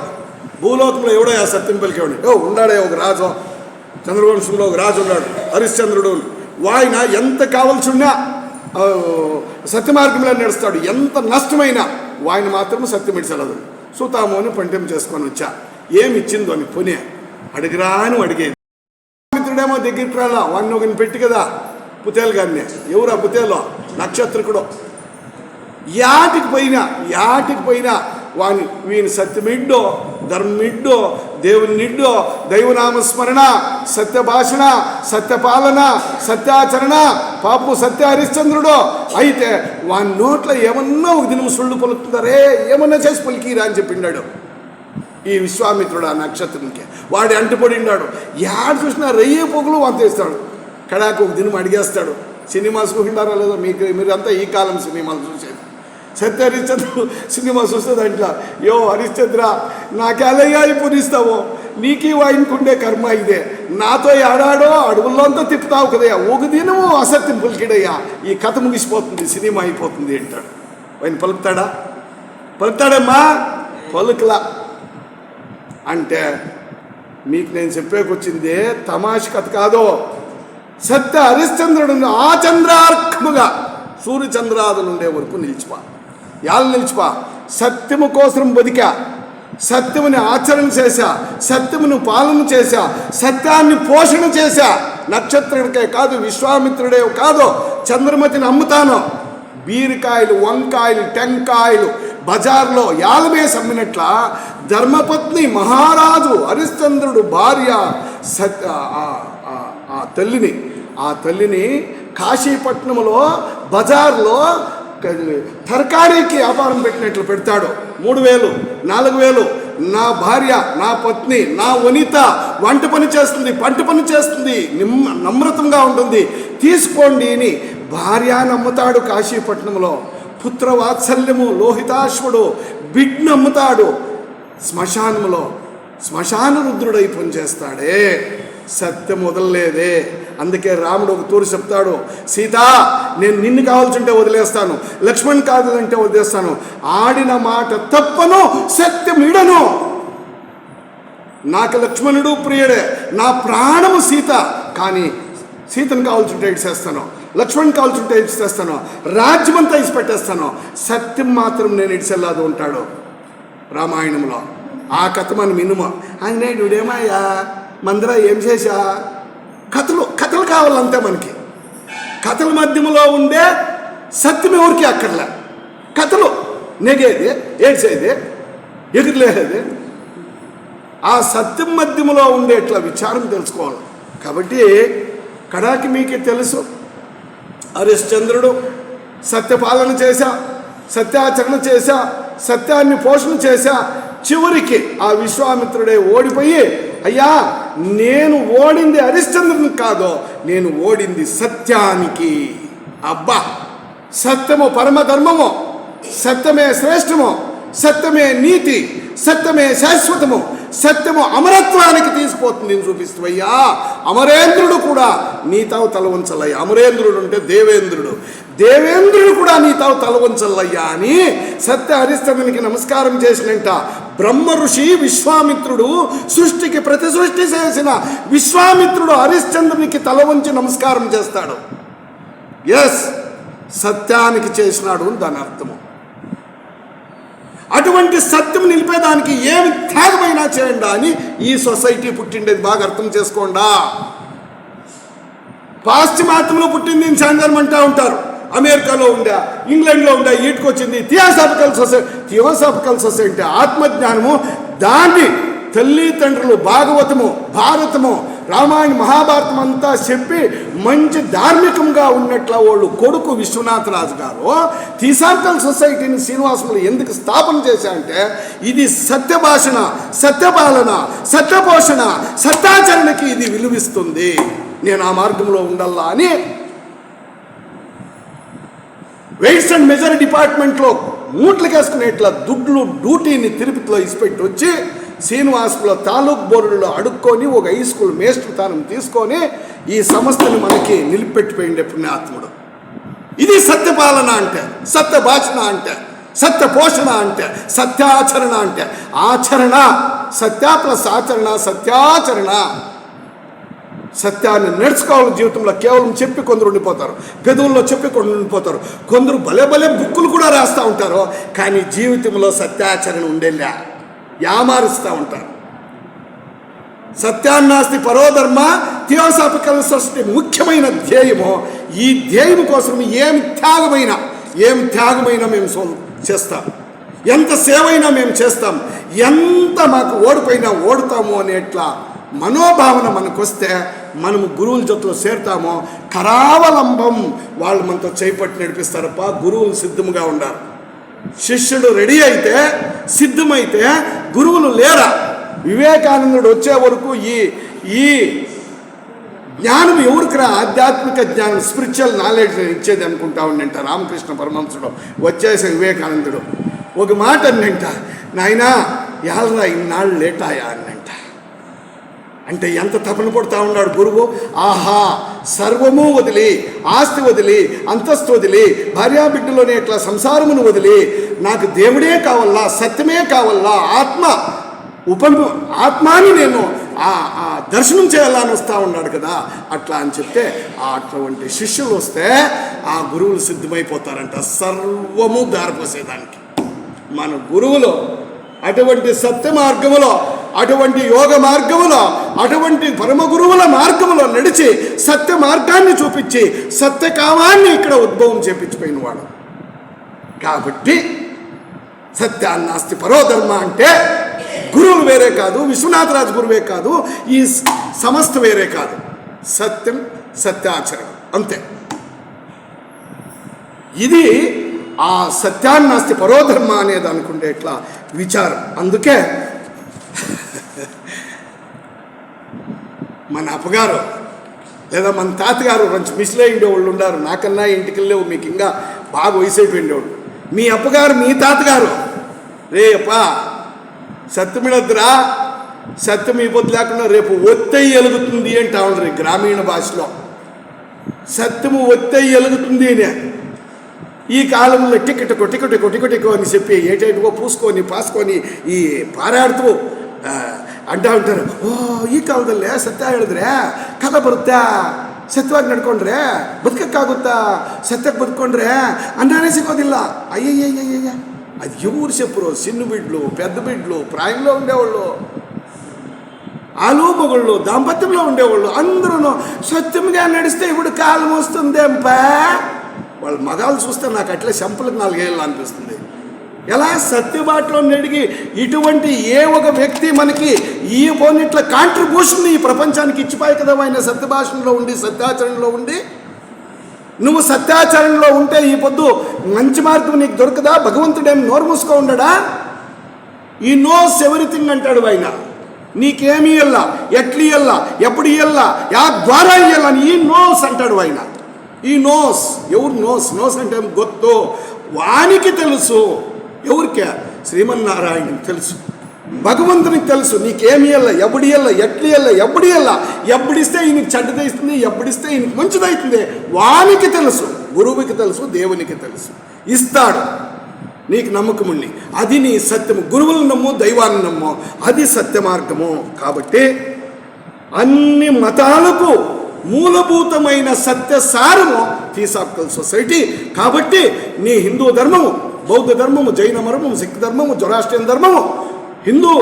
S1: భూలోకంలో ఎవడో ఆ సత్యం పలికేవాడు. ఉన్నాడే ఒక రాజు, చంద్రవంశంలో ఒక రాజు ఉన్నాడు హరిశ్చంద్రుడు. వాయన ఎంత కావాల్సి ఉన్నా సత్య మార్గంలో నడుస్తాడు, ఎంత నష్టమైనా వాయన మాత్రం సత్యం ఇడిచలదు. సుతాము అని పంటెం చేసుకొని వచ్చా, ఏమి ఇచ్చిందో అని పోనీ అడిగిరాను అడిగేది. మిత్రుడేమో దగ్గరికి రాలా, వాడిని ఒకని పెట్టి కదా పుతేలు గారిని. ఎవరా పుతేలో? నక్షత్రకుడు. యాటికి పోయినా వీని సత్యమిడ్డో, ధర్మమిడ్డో, దేవునిడ్డో, దైవనామస్మరణ, సత్య భాషణ, సత్యపాలన, సత్యాచరణ, పాపు సత్య హరిశ్చంద్రుడు. అయితే వాని నోట్లో ఏమన్నా ఒక దినం సుళ్ళు పలుకుతారే, ఏమన్నా చేసి పలికిరా అని చెప్పిండాడు ఈ విశ్వామిత్రుడు ఆ నక్షత్రునికి. వాడి అంటుపడిన్నాడు, యాడు చూసినా రెయ్యే పొగులు వంతేస్తాడు. కడాకు ఒక దినం అడిగేస్తాడు. సినిమా చూసిండారా లేదో మీరంతా ఈ కాలం సినిమాలు చూసేది. సత్య హరిశ్చంద్రుడు సినిమా చూస్తే దాంట్లో, యో హరిశ్చంద్ర నాకెలయ్యా పూరిస్తావో, నీకు వాయినకుండే కర్మ ఇదే, నాతో ఏడాడో అడవుల్లో అంతా తిప్పుతావు కదయ్యా, ఒక దినము అసత్యం పలికిడయ్యా, ఈ కథ ముగిసిపోతుంది, సినిమా అయిపోతుంది అంటాడు. ఆయన పలుకుతాడమ్మా పలుకులా. అంటే మీకు నేను చెప్పేకొచ్చింది తమాష కథ కాదు. సత్య హరిశ్చంద్రుడు ఆ చంద్రార్కముగా సూర్యచంద్రాదులు ఉండే వరకు నిలిచిపా సత్యము కోసం బతికా, సత్యముని ఆచరణ చేశా, సత్యమును పాలన చేశా, సత్యాన్ని పోషణ చేశా. నక్షత్రుడికే కాదు, విశ్వామిత్రుడే కాదు, చంద్రమతిని అమ్ముతాను. బీరకాయలు, వంకాయలు, టెంకాయలు బజార్లో యాలమేసి అమ్మినట్ల ధర్మపత్ని మహారాజు హరిశ్చంద్రుడు భార్య ఆ తల్లిని కాశీపట్నంలో బజార్లో తరకారీకి వ్యాపారం పెట్టినట్లు పెడతాడు. 3,000, 4,000. నా భార్య, నా పత్ని, నా వనిత వంట పని చేస్తుంది, పంట పని చేస్తుంది, నమ్రతంగా ఉంటుంది, తీసుకోండి అని భార్య నమ్ముతాడు. కాశీపట్నంలో పుత్రవాత్సల్యము లోహితాశ్వుడు బిడ్నమ్ముతాడు. శ్మశానంలో శ్మశాన రుద్రుడై పనిచేస్తాడే. సత్యం వదలలేదే. అందుకే రాముడు ఒక తూరు చెప్తాడు, సీత నేను నిన్ను కావాల్సింటే వదిలేస్తాను, లక్ష్మణ్ కావాలంటే వదిలేస్తాను, ఆడిన మాట తప్పను, సత్యం ఇడను. నాకు లక్ష్మణుడు ప్రియుడే, నా ప్రాణము సీత, కానీ సీతను కావాల్సింటే ఇడిచేస్తాను, లక్ష్మణ్ కావాల్సింటే ఇడిచేస్తాను, రాజ్యమంతా ఇచ్చిపెట్టేస్తాను, సత్యం మాత్రం నేను ఇడిచెల్లాదు ఉంటాడు రామాయణంలో. ఆ కథ మనం వినుమా. ఆయన ఇవిడేమయ్యా మందిర ఏం చేశా, కథలు కావాలంతే మనకి. కథల మధ్యలో ఉండే సత్యం ఎవరికి అక్కర్లే. కథలు నెగేది, ఏడ్చేది, ఎగురులేది, ఆ సత్యం మధ్యలో ఉండేట్లా విచారం తెలుసుకోవాలి. కాబట్టి కడాకి మీకే తెలుసు, హరిశ్చంద్రుడు సత్యపాలన చేశా, సత్యాచరణ చేశా, సత్యాన్ని పోషణ చేశా, చివరికి ఆ విశ్వామిత్రుడే ఓడిపోయి, అయ్యా నేను ఓడింది హరిశ్చంద్రుని కాదో, నేను ఓడింది సత్యానికి. అబ్బా, సత్యము పరమధర్మము, సత్యమే శ్రేష్టము, సత్యమే నీతి, సత్యమే శాశ్వతము, సత్యము అమరత్వానికి తీసుకుపోతుంది చూపిస్తావయ్యా. అమరేంద్రుడు కూడా నీతావు తల వంచలయ్యా. అమరేంద్రుడు అంటే దేవేంద్రుడు, దేవేంద్రుడు కూడా నీతావు తల వంచలయ్యా అని సత్య హరిశ్చంద్రునికి నమస్కారం చేసినంట బ్రహ్మ ఋషి విశ్వామిత్రుడు. సృష్టికి ప్రతి సృష్టి చేసిన విశ్వామిత్రుడు హరిశ్చంద్రునికి తల వంచి నమస్కారం చేస్తాడు. ఎస్, సత్యానికి చేసినాడు దాని అర్థము. అటువంటి సత్యం నిలిపేదానికి ఏమి త్యాగమైనా చేయండి అని ఈ సొసైటీ పుట్టిండేది బాగా అర్థం చేసుకోండా. పాశ్చిమాత్యంలో పుట్టింది సందర్భం అంటూ ఉంటారు. అమెరికాలో ఉందా, ఇంగ్లాండ్లో ఉందా, ఈటుకొచ్చింది థియోసాఫికల్ సొసైటీ ఆత్మజ్ఞానము. దాన్ని తల్లిదండ్రులు భాగవతము, భారతము, రామాయణ మహాభారతం అంతా చెప్పి మంచి ధార్మికంగా ఉన్నట్ల వాళ్ళు కొడుకు విశ్వనాథరాజు గారు థియోసాఫికల్ సొసైటీని శ్రీనివాసంలో ఎందుకు స్థాపన చేశారంటే, ఇది సత్యభాషణ, సత్యపాలన, సత్యపోషణ, సత్యాచరణకి ఇది విలువిస్తుంది, నేను ఆ మార్గంలో ఉండాలా అని వెయిట్స్ అండ్ మెజర్ డిపార్ట్మెంట్లో మూట్లకేసుకునేట్ల దుడ్లు డ్యూటీని తిరుపతిలో ఇసిపెట్టి వచ్చి శ్రీనివాసులో తాలూక్ బోర్డులో అడుక్కొని ఒక హై స్కూల్ మేస్టర్ తానం తీసుకొని ఈ సంస్థను మనకి నిలిపెట్టిపోయిండే పుణ్యాత్ముడు. ఇది సత్యపాలన అంటే, సత్యభాషణ అంటే, సత్యపోషణ అంటే, సత్యాచరణ అంటే. ఆచరణ, సత్య ప్లస్ ఆచరణ, సత్యాచరణ. సత్యాన్ని నడుచుకోవాలి జీవితంలో. కేవలం చెప్పి కొందరు ఉండిపోతారు, పెదవుల్లో చెప్పి కొందరు ఉండిపోతారు, కొందరు భలే భలే బుక్కులు కూడా రాస్తూ ఉంటారు, కానీ జీవితంలో సత్యాచరణ ఉండేలా యామారుస్తూ ఉంటారు. సత్యాన్నాస్తి పరోధర్మ థియోసాఫికల్ సొసైటీ ముఖ్యమైన ధ్యేయము. ఈ ధ్యేయం కోసం ఏమి త్యాగమైనా మేము చేస్తాం, ఎంత సేవైనా మేము చేస్తాం, ఎంత మాకు ఓడిపోయినా ఓడుతాము అనేట్లా మనోభావన మనకు వస్తే మనము గురువుల జొత్తులో చేరుతామో కరావలంబం వాళ్ళు మనతో చేపట్టి నడిపిస్తారప్ప. గురువులు సిద్ధంగా ఉండాలి. శిష్యుడు రెడీ అయితే, సిద్ధమైతే గురువులు లేరా? వివేకానందుడు వచ్చే వరకు ఈ జ్ఞానం ఎవరికి రా? ఆధ్యాత్మిక జ్ఞానం, స్పిరిచువల్ నాలెడ్జ్ ఇచ్చేది అనుకుంటా ఉండంట రామకృష్ణ పరమహంసుడు. వచ్చేసే వివేకానందుడు ఒక మాట అన్నంట, నాయనా యాలరా ఇన్నాళ్ళు లేటాయా అన్నంట. అంటే ఎంత తపన పడుతూ ఉన్నాడు గురువు. ఆహా, సర్వము వదిలి, ఆస్తి వదిలి, అంతస్తు వదిలి, భార్యాబిడ్డలోనే ఇట్లా సంసారమును వదిలి, నాకు దేవుడే కావాలా, సత్యమే కావాలా, ఆత్మాని నేను దర్శనం చేయాలని వస్తూ ఉన్నాడు కదా. అట్లా అని చెప్తే అటువంటి శిష్యులు వస్తే ఆ గురువులు సిద్ధమైపోతారంట సర్వము దారిపోసేదానికి. మన గురువులు అటువంటి సత్య మార్గములో, అటువంటి యోగ మార్గములో, అటువంటి పరమ గురువుల మార్గములో నడిచి సత్య మార్గాన్ని చూపించి సత్యకామాన్ని ఇక్కడ ఉద్భవం చేపించిపోయిన వాడు. కాబట్టి సత్యాన్నాస్తి పరోధర్మ అంటే గురువులు వేరే కాదు, విశ్వనాథరాజు గురువే కాదు, ఈ సమస్త వేరే కాదు, సత్యం, సత్యాచరణ అంతే. ఇది ఆ సత్యాన్నాస్తి పరోధర్మ అనేది అనుకుంటే ఇట్లా విచారం. అందుకే మన అప్పగారు లేదా మన తాతగారు మంచి మిస్లే ఉండేవాళ్ళు ఉన్నారు. నాకన్నా ఇంటికి వెళ్ళేవు, మీకు ఇంకా బాగా వయసైపోయి ఉండేవాళ్ళు. మీ అప్పగారు, మీ తాతగారు, రే అప్ప సత్యమిడద్దురా, సత్యం ఈ పొద్దు లేకుండా రేపు ఒత్తై ఎలుగుతుంది అంటా ఉండరు గ్రామీణ భాషలో. సత్యము ఒత్తై ఎలుగుతుంది అని ఈ కాలంలో టికెట్ అని చెప్పి ఏటేటుకో పూసుకొని పాసుకొని ఈ ಪಾರಾಡ್ತು ಅಂಟ ಅಂತಾರೆ. ಓ ಈ ಕಾಲದಲ್ಲೇ ಸತ್ಯ ಹೇಳಿದ್ರೆ ಕథ ಬರುತ್ತಾ, ಸತ್ಯವಾಗಿ ನಡ್ಕೊಂಡ್ರೆ ಬದುಕಕ್ಕಾಗುತ್ತಾ, ಸತ್ಯಕ್ಕೆ ಬದುಕೊಂಡ್ರೆ ಅನ್ನನೇ ಸಿಗೋದಿಲ್ಲ. అయ్యయ్యయ్యయ్య అది ఎవరు చెప్పరు? చిన్న బిడ్డలు, పెద్ద బిడ్డలు, ప్రాయంలో ఉండేవాళ్ళు, ఆలు మొగుళ్ళు, దాంపత్యంలో ఉండేవాళ్ళు అందరూ సత్యంగా నడిస్తే ఇప్పుడు కాలం వస్తుందేంపా. వాళ్ళ మగాలు చూస్తే నాకు అట్లే చెంపలకు 4 ఏళ్ళు అనిపిస్తుంది. ఎలా సత్యబాటలో నడిగి ఇటువంటి ఏ ఒక వ్యక్తి మనకి ఈ పోనిట్ల కాంట్రిబ్యూషన్ ఈ ప్రపంచానికి ఇచ్చిపోయి కదా. ఆయన సత్యభాషణలో ఉండి సత్యాచరణలో ఉండి, నువ్వు సత్యాచరణలో ఉంటే ఈ పొద్దు మంచి మార్గం నీకు దొరకదా? భగవంతుడేం నోరు మూసుకో ఉండడా? ఈ నోస్ ఎవ్రీథింగ్ అంటాడు ఆయన. నీకేమి ఇయ్యల్లా, ఎట్లు ఇయ్యల్లా, ఎప్పుడు ఇయ్యల్లా, యా ద్వారా ఇయ్యల్లా అని ఈ నోస్ అంటాడు ఆయన. ఈ నోస్ ఎవరు? నోస్ అంటే గొత్తు వానికి తెలుసు. ఎవరికే? శ్రీమన్నారాయణకి తెలుసు, భగవంతునికి తెలుసు. నీకేమి ఇయ్యల్లా, ఎప్పుడు ఇయ్యల్లా, ఎట్లు ఇయ్యల్లా, ఎప్పుడు ఇయ్యల్లా, ఎప్పుడిస్తే ఈయనకి చెడ్డదైతుంది, ఎప్పుడిస్తే ఈయనకి మంచిదవుతుంది వానికి తెలుసు. గురువుకి తెలుసు, దేవునికి తెలుసు. ఇస్తాడు నీకు నమ్మకం ఉండి. అది నీ సత్యము. గురువులను నమ్ము, దైవాన్ని నమ్ము, అది సత్య మార్గము. కాబట్టి అన్ని మతాలకు మూలభూతమైన సత్య సారము థియోసాఫికల్ సొసైటీ. కాబట్టి నీ హిందూ ధర్మము, బౌద్ధ ధర్మము, జైన ధర్మము, సిక్ ధర్మము, జొరాస్ట్రియన్ ధర్మము, హిందూ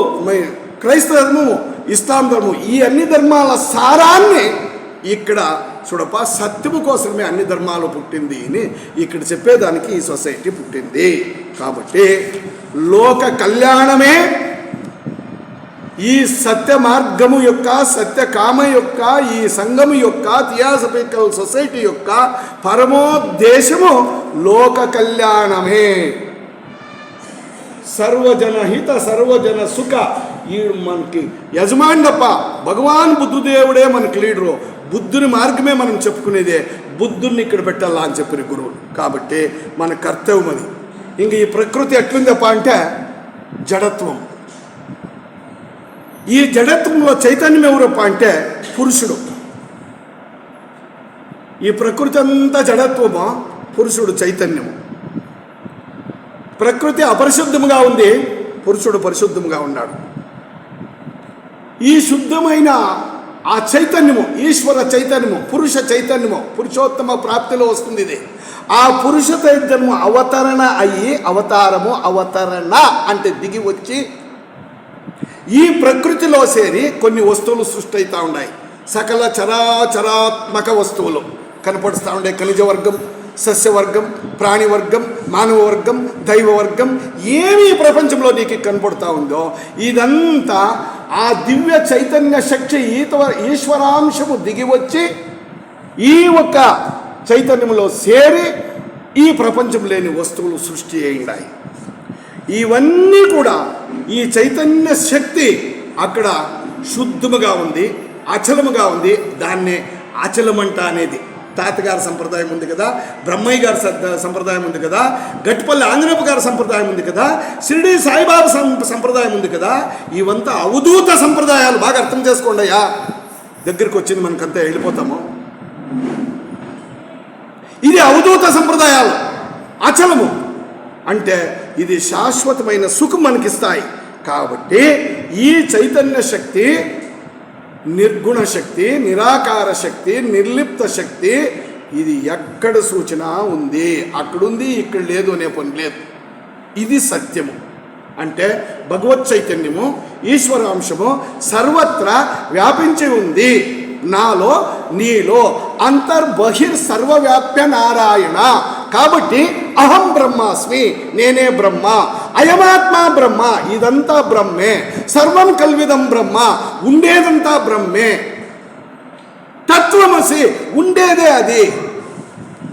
S1: క్రైస్తవ ధర్మము, ఇస్లాం ధర్మము, ఈ అన్ని ధర్మాల సారాన్ని ఇక్కడ చూడపా. సత్యము కోసమే అన్ని ధర్మాలు పుట్టింది అని ఇక్కడ చెప్పేదానికి ఈ సొసైటీ పుట్టింది. కాబట్టి లోక కళ్యాణమే ఈ సత్య మార్గము యొక్క, సత్యకామ యొక్క, ఈ సంఘము యొక్క, థియోసాఫికల్ సొసైటీ యొక్క పరమోద్దేశము లోక కళ్యాణమే. సర్వజన హిత, సర్వజన సుఖ. ఈ మనకి యజమానప్ప భగవాన్ బుద్ధుదేవుడే మనకి లీడరు. బుద్ధుని మార్గమే మనం చెప్పుకునేదే. బుద్ధుని ఇక్కడ పెట్టాలా అని చెప్పిన గురువులు. కాబట్టి మన కర్తవ్యం అది. ఇంక ఈ ప్రకృతి ఎట్లుందప్ప అంటే జడత్వం. ఈ జడత్వంలో చైతన్యం ఎవరప్ప అంటే పురుషుడు. ఈ ప్రకృతి అంతా జడత్వము, పురుషుడు చైతన్యము. ప్రకృతి అపరిశుద్ధముగా ఉంది, పురుషుడు పరిశుద్ధముగా ఉన్నాడు. ఈ శుద్ధమైన ఆ చైతన్యము, ఈశ్వర చైతన్యము, పురుష చైతన్యము, పురుషోత్తమ ప్రాప్తిలో వస్తుంది ఇది. ఆ పురుష చైతన్యము అవతరణ అయ్యి, అవతారము అవతరణ అంటే దిగి వచ్చి ఈ ప్రకృతిలో చేరి కొన్ని వస్తువులు సృష్టి అవుతూ ఉన్నాయి. సకల చరాచరాత్మక వస్తువులు కనపడుతూ ఉండే. ఖనిజ వర్గం, సస్యవర్గం, ప్రాణివర్గం, మానవ వర్గం, దైవ వర్గం, ఏమి ప్రపంచంలో నీకు కనపడుతూ ఉందో ఇదంతా ఆ దివ్య చైతన్య శక్తి ఈశ్వరాంశము దిగి వచ్చి ఈ ఒక్క చైతన్యంలో చేరి ఈ ప్రపంచం లేని వస్తువులు సృష్టి అయ్యాయి. ఇవన్నీ కూడా ఈ చైతన్య శక్తి అక్కడ శుద్ధముగా ఉంది, అచలముగా ఉంది. దాన్నే అచలమంట అనేది తాతగారి సంప్రదాయం ఉంది కదా, బ్రహ్మయ్య గారి సంప్రదాయం ఉంది కదా, గట్టిపల్లి ఆంజనేయప్ప గారి సంప్రదాయం ఉంది కదా, షిరిడి సాయిబాబా సంప్రదాయం ఉంది కదా. ఇవంతా అవధూత సంప్రదాయాలు. బాగా అర్థం చేసుకోండి అయ్యా. దగ్గరికి వచ్చింది మనకంతా వెళ్ళిపోతాము. ఇది అవధూత సంప్రదాయాలు. అచలము అంటే ఇది శాశ్వతమైన సుఖం మనకిస్తాయి. కాబట్టి ఈ చైతన్య శక్తి నిర్గుణ శక్తి, నిరాకార శక్తి, నిర్లిప్త శక్తి, ఇది ఎక్కడ సూచన ఉంది, అక్కడుంది, ఇక్కడ లేదు అనే పని లేదు. ఇది సత్యము. అంటే భగవత్ చైతన్యము, ఈశ్వరాంశము సర్వత్రా వ్యాపించి ఉంది. నాలో, నీలో, అంతర్బహిర్ సర్వవ్యాప్య నారాయణ. కాబట్టి అహం బ్రహ్మాస్మి, నేనే బ్రహ్మ, అయమాత్మ బ్రహ్మ, ఇదంతా బ్రహ్మే, సర్వం కల్విదం బ్రహ్మ, ఉండేదంతా బ్రహ్మే. తత్వమసి, ఉండేదే అది.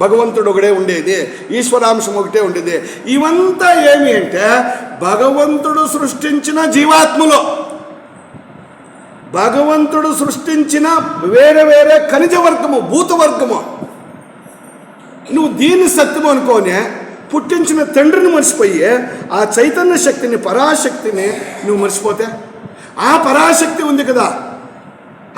S1: భగవంతుడు ఒకడే ఉండేది, ఈశ్వరాంశం ఒకటే ఉండేది. ఇవంతా ఏమి అంటే భగవంతుడు సృష్టించిన జీవాత్మలో, భగవంతుడు సృష్టించిన వేరే వేరే ఖనిజ వర్గము, భూతవర్గము. నువ్వు దీన్ని సత్యము అనుకోనే పుట్టించిన తండ్రిని మర్చిపోయి ఆ చైతన్య శక్తిని, పరాశక్తిని నువ్వు మర్చిపోతే ఆ పరాశక్తి ఉంది కదా,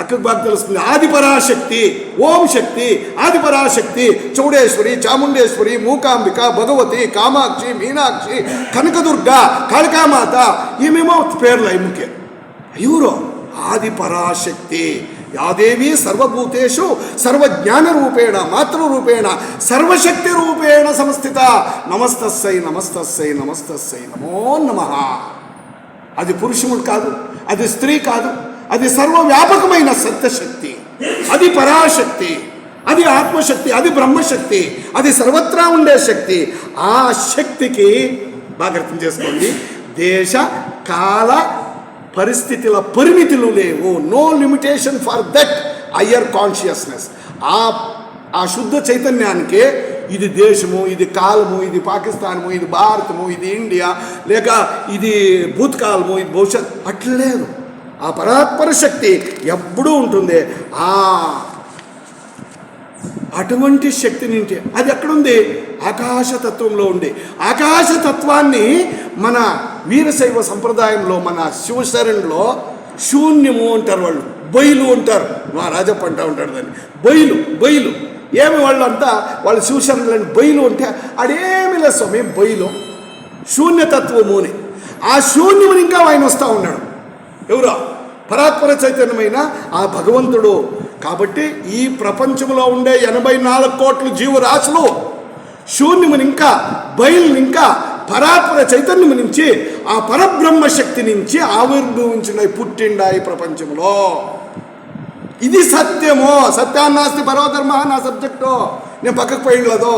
S1: అక్కడికి బాగా తెలుస్తుంది. ఆది పరాశక్తి, ఓం శక్తి, ఆది పరాశక్తి, చౌడేశ్వరి, చాముండేశ్వరి, మూకాంబిక, భగవతి, కామాక్షి, మీనాక్షి, కనకదుర్గ, కాళికామాత, ఈమెమో పేర్లు ఐముకే. అయ్యూరో ఆది పరాశక్తి. యాదేవి సర్వభూతేషు సర్వజ్ఞాన రూపేణ మాతృరూపేణ సర్వశక్తి రూపేణ సంస్థిత. నమస్తస్సై నమస్తస్సై నమస్తస్సై నమో నమః. అది పురుషుడు కాదు, అది స్త్రీ కాదు, అది సర్వవ్యాపకమైన సత్యశక్తి, అది పరాశక్తి, అది ఆత్మశక్తి, అది బ్రహ్మశక్తి, అది సర్వత్రా ఉండే శక్తి. ఆ శక్తికి బాగా అర్థం చేసుకోండి, దేశ కాల పరిస్థితుల పరిమితులు లేవు. No limitation for that higher consciousness. ఆ శుద్ధ చైతన్యానికే ఇది దేశము, ఇది కాలము, ఇది పాకిస్తానము, ఇది భారతము, ఇది ఇండియా, లేక ఇది భూతకాలము, ఇది భవిష్యత్ అట్లేదు. ఆ పరాత్పర శక్తి ఎప్పుడూ ఉంటుంది. అటువంటి శక్తి నుండి అది ఎక్కడుంది? ఆకాశతత్వంలో ఉంది. ఆకాశతత్వాన్ని మన వీరశైవ సంప్రదాయంలో, మన శివశరణలో శూన్యము అంటారు, వాళ్ళు బయలు అంటారు. మా రాజప్ప అంటూ ఉంటాడు దాన్ని బయలు. ఏమి వాళ్ళు శివశరణులని బయలు అంటే అడేమి లేదు స్వామి, బయలు శూన్యతత్వము అని. ఆ శూన్యముని ఇంకా ఆయన వస్తూ ఉన్నాడు. ఎవరో పరాత్పర చైతన్యమైన ఆ భగవంతుడు. కాబట్టి ఈ ప్రపంచంలో ఉండే 84 కోట్ల జీవరాశులు శూన్యముని ఇంకా బయలుని ఇంకా పరాత్పర చైతన్యము నుంచి, ఆ పరబ్రహ్మ శక్తి నుంచి ఆవిర్భవించిన పుట్టిండా ఈ ప్రపంచంలో. ఇది సత్యము. సత్యాన్నాస్తి పరోధర్మ నా సబ్జెక్టు, నేను పక్కకు పోయినలేదు.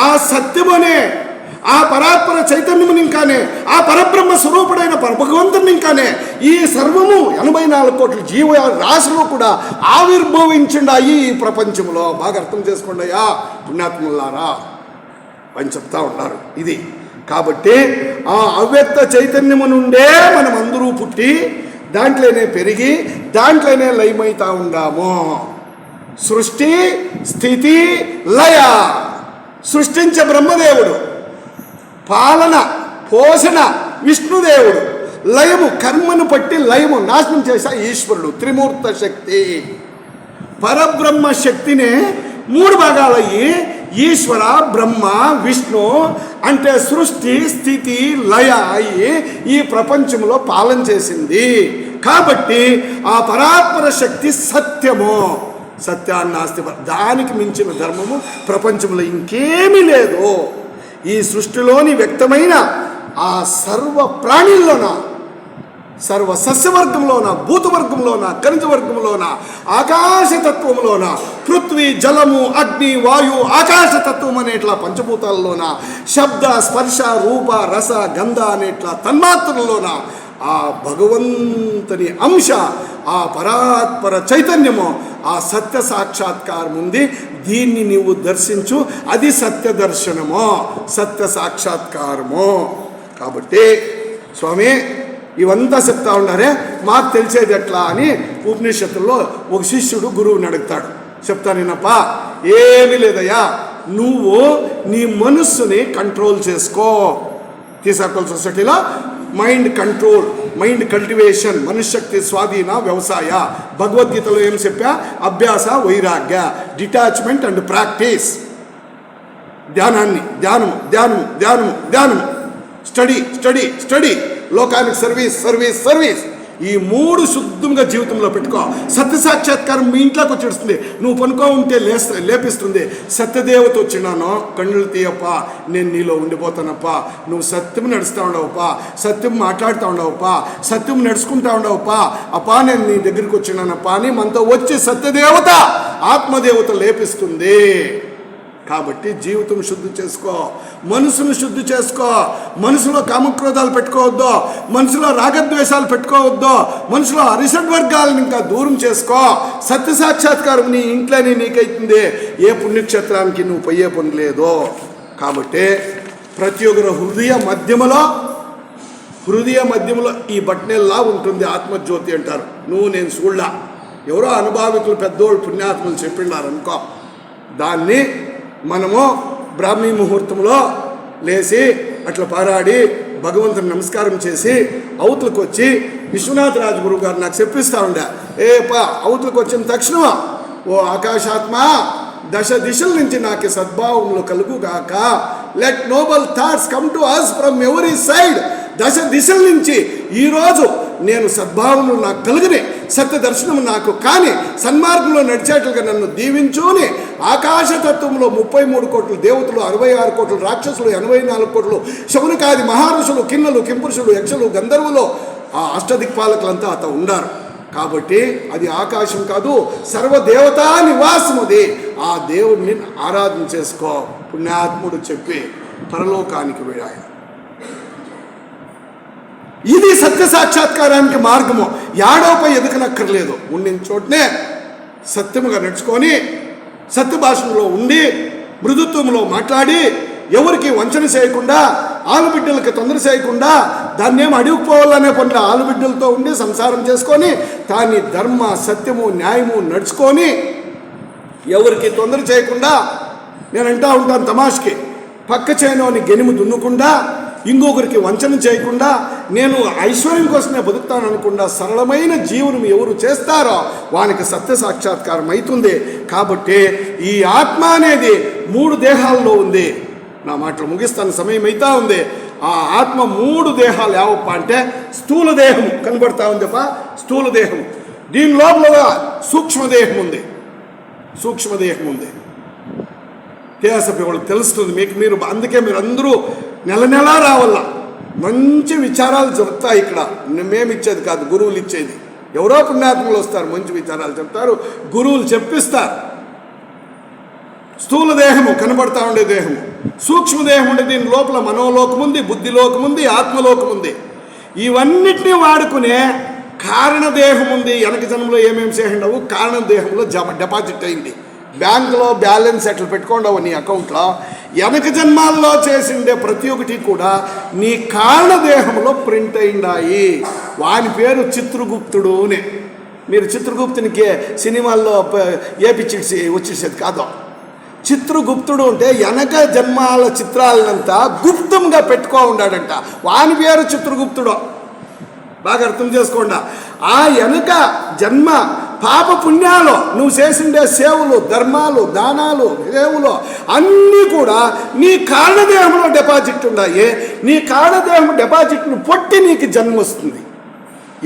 S1: ఆ సత్యమనే ఆ పరాత్పర చైతన్యముని ఇంకానే, ఆ పరబ్రహ్మ స్వరూపుడైన భగవంతుని ఇంకానే ఈ సర్వము 84 కోట్ల జీవ రాశులు కూడా ఆవిర్భవించిండాయి ఈ ప్రపంచంలో. బాగా అర్థం చేసుకోండి అయ్యా పుణ్యాత్ములారా అని చెప్తా ఉన్నారు. ఇది కాబట్టి ఆ అవ్యక్త చైతన్యము నుండే మనం అందరూ పుట్టి దాంట్లోనే పెరిగి దాంట్లోనే లయమైతా ఉండాము. సృష్టి స్థితి లయ. సృష్టించే బ్రహ్మదేవుడు, పాలన పోషణ విష్ణుదేవుడు, లయము కర్మను పట్టి లయము నాశనం చేసే ఈశ్వరుడు, త్రిమూర్త శక్తి. పరబ్రహ్మ శక్తినే 3 భాగాలయ్యి ఈశ్వర బ్రహ్మ విష్ణు అంటే సృష్టి స్థితి లయ అయ్యి ఈ ప్రపంచంలో పాలన చేసింది. కాబట్టి ఆ పరాత్పర శక్తి సత్యము. సత్యాన్నాస్తి, దానికి మించిన ధర్మము ప్రపంచంలో ఇంకేమీ లేదు. ఈ సృష్టిలోని వ్యక్తమైన ఆ సర్వ ప్రాణుల్లోన, సర్వ సస్యవర్గంలోన, భూతవర్గంలోన, ఖనిజ వర్గంలోన, ఆకాశతత్వంలోన, పృథ్వీ జలము అగ్ని వాయు ఆకాశతత్వం అనేట్లా పంచభూతాల్లోన, శబ్ద స్పర్శ రూప రస గంధ అనేట్లా తన్మాత్రలోన ఆ భగవంతుని అంశ, ఆ పరాత్పర చైతన్యము, ఆ సత్య సాక్షాత్కారం ఉంది. దీన్ని నీవు దర్శించు, అది సత్య దర్శనము, సత్య సాక్షాత్కారము. కాబట్టి స్వామి ఇవంతా చెప్తా ఉన్నారే, మాకు తెలిసేది ఎట్లా అని ఉపనిషత్తుల్లో ఒక శిష్యుడు గురువుని అడుగుతాడు. చెప్తానేనప్ప, ఏమీ లేదయ్యా, నువ్వు నీ మనస్సుని కంట్రోల్ చేసుకో. తీసాకోల్ సొసైటీలో మైండ్ కంట్రోల్, మైండ్ కల్టివేషన్, మనశ్శక్తి స్వాధీన వ్యవసాయ. భగవద్గీతలో ఏం చెప్పా? అభ్యాస వైరాగ్య, డిటాచ్మెంట్ అండ్ ప్రాక్టీస్. ధ్యానాన్ని ధ్యానము ధ్యానము ధ్యానము ధ్యానము, స్టడీ స్టడీ స్టడీ, లోకానికి సర్వీస్ సర్వీస్ సర్వీస్. ఈ 3 శుద్ధంగా జీవితంలో పెట్టుకో. సత్య సాక్షాత్కారం మీ ఇంట్లోకి వచ్చేస్తుంది. నువ్వు పనుకో ఉంటే లేపిస్తుంది. సత్యదేవత వచ్చినానో కన్నులు తీయప్ప, నేను నీలో ఉండిపోతానప్ప, నువ్వు సత్యం నడుస్తూ ఉండవప్ప, సత్యం మాట్లాడుతూ ఉండవప్ప, సత్యం నడుచుకుంటా ఉండవప్ప, అప్పా నేను నీ దగ్గరికి వచ్చినానప్ప అని మనతో వచ్చి సత్యదేవత ఆత్మదేవత లేపిస్తుంది. కాబట్టి జీవితం శుద్ధి చేసుకో, మనసును శుద్ధి చేసుకో. మనసులో కామక్రోధాలు పెట్టుకోవద్దు, మనసులో రాగద్వేషాలు పెట్టుకోవద్దు, మనసులో అరిషడ్ వర్గాలను ఇంకా దూరం చేసుకో. సత్య సాక్షాత్కారం నీ ఇంట్లోనే నీకైతుంది. ఏ పుణ్యక్షేత్రానికి నువ్వు పోయే పని లేదు. కాబట్టి ప్రతి ఒక్కరు హృదయ మధ్యములో ఈ బట్నెల్లా ఉంటుంది ఆత్మజ్యోతి అంటారు. నువ్వు నేను చూడలా, ఎవరో అనుభావికులు పెద్దోళ్ళు పుణ్యాత్ములు చెప్పిండారు అనుకో. దాన్ని మనము బ్రాహ్మీ ముహూర్తంలో లేచి అట్లా పారాడి భగవంతుని నమస్కారం చేసి అవతలకు వచ్చి విశ్వనాథ రాజగురు గారు నాకు చెప్పిస్తూ ఉండే, అవతలకు వచ్చిన తక్షణం, ఓ ఆకాశాత్మ, దశ దిశల నుంచి నాకు సద్భావములు కలుగుగాక. Let noble thoughts come to us from every side. దశ దిశల నుంచి ఈరోజు నేను సద్భావములు నాకు కలుగునే, సత్య దర్శనము నాకు కానీ, సన్మార్గంలో నడిచేట్లుగా నన్ను దీవించుని. ఆకాశతత్వంలో 33 కోట్ల దేవతలు, 66 కోట్ల రాక్షసులు, 84 కోట్లు శౌనకాది మహారుషులు, కిన్నలు, కింపురుషులు, యక్షులు, గంధర్వులు, ఆ అష్టదిక్పాలకులంతా అత ఉండారు. కాబట్టి అది ఆకాశం కాదు, సర్వదేవతా నివాసం అది. ఆ దేవుడిని ఆరాధన చేసుకో పుణ్యాత్ముడు చెప్పి పరలోకానికి వెళ్ళాయి. ఇది సత్య సాక్షాత్కారానికి మార్గము. యాడోపై ఎదకనక్కర్లేదు, ఉండిన చోటనే సత్యముగా నడుచుకొని సత్య భాషలో ఉండి మృదుత్వంలో మాట్లాడి ఎవరికి వంచన చేయకుండా, ఆలుబిడ్డలకి తొందర చేయకుండా, దాన్ని ఏం అడుగుపోవాలనే పనులు ఆలుబిడ్డలతో ఉండి సంసారం చేసుకొని దాన్ని ధర్మ సత్యము న్యాయము నడుచుకొని ఎవరికి తొందర చేయకుండా, నేను అంటూ ఉంటాను తమాష్కి, పక్క చేయనోని గెనుము దున్నకుండా, ఇంకొకరికి వంచన చేయకుండా, నేను ఐశ్వర్యం కోసమే బతుకుతాను అనకుండా సరళమైన జీవనం ఎవరు చేస్తారో వానికి సత్య సాక్షాత్కారం అవుతుంది. కాబట్టి ఈ ఆత్మ అనేది 3 దేహాల్లో ఉంది. నా మాటలు ముగిస్తాను, సమయం అవుతా ఉంది. ఆ ఆత్మ 3 దేహాలు ఏవప్ప అంటే, స్థూల దేహం కనబడతా ఉందప్ప, స్థూల దేహం. దీని లోపల సూక్ష్మదేహం ఉంది, సూక్ష్మదేహం ఉంది. కేఎస్ఎఫ్ వాళ్ళకి తెలుస్తుంది మీకు. మీరు అందుకే మీరు అందరూ నెల నెలా రావాల. మంచి విచారాలు చెప్తాయి ఇక్కడ. మేము ఇచ్చేది కాదు, గురువులు ఇచ్చేది. ఎవరో పుణ్యాత్మలు వస్తారు, మంచి విచారాలు చెప్తారు, గురువులు చెప్పిస్తారు. స్థూల దేహము కనబడతా ఉండే దేహము, సూక్ష్మదేహం ఉండే దీని లోపల మనోలోకం ఉంది, బుద్ధిలోకం ఉంది, ఆత్మలోకం ఉంది. ఇవన్నిటినీ వాడుకునే కారణదేహం ఉంది. వెనక జన్మలో ఏమేమి చేయండవు కారణదేహంలో డిపాజిట్ అయింది. బ్యాంకులో బ్యాలెన్స్ ఎట్లా పెట్టుకోండవు నీ అకౌంట్లో, వెనక జన్మాల్లో చేసిండే ప్రతి ఒక్కటి కూడా నీ కారణదేహంలో ప్రింట్ అయిండాయి. వాని పేరు చిత్రగుప్తుడు అని. మీరు చిత్రగుప్తునికి సినిమాల్లో ఏపిచ్చి వచ్చేసేది కాదు. చిత్రగుప్తుడు అంటే వెనక జన్మాల చిత్రాలనంతా గుప్తంగా పెట్టుకో ఉన్నాడంట. వాని పేరు చిత్రగుప్తుడు. బాగా అర్థం చేసుకోండి. ఆ వెనక జన్మ పాప పుణ్యాలు, నువ్వు చేసిండే సేవలు, ధర్మాలు, దానాలు, సేవలు అన్నీ కూడా నీ కారణదేహంలో డిపాజిట్ ఉన్నాయి. నీ కారణదేహం డిపాజిట్ను పొట్టి నీకు జన్మ వస్తుంది.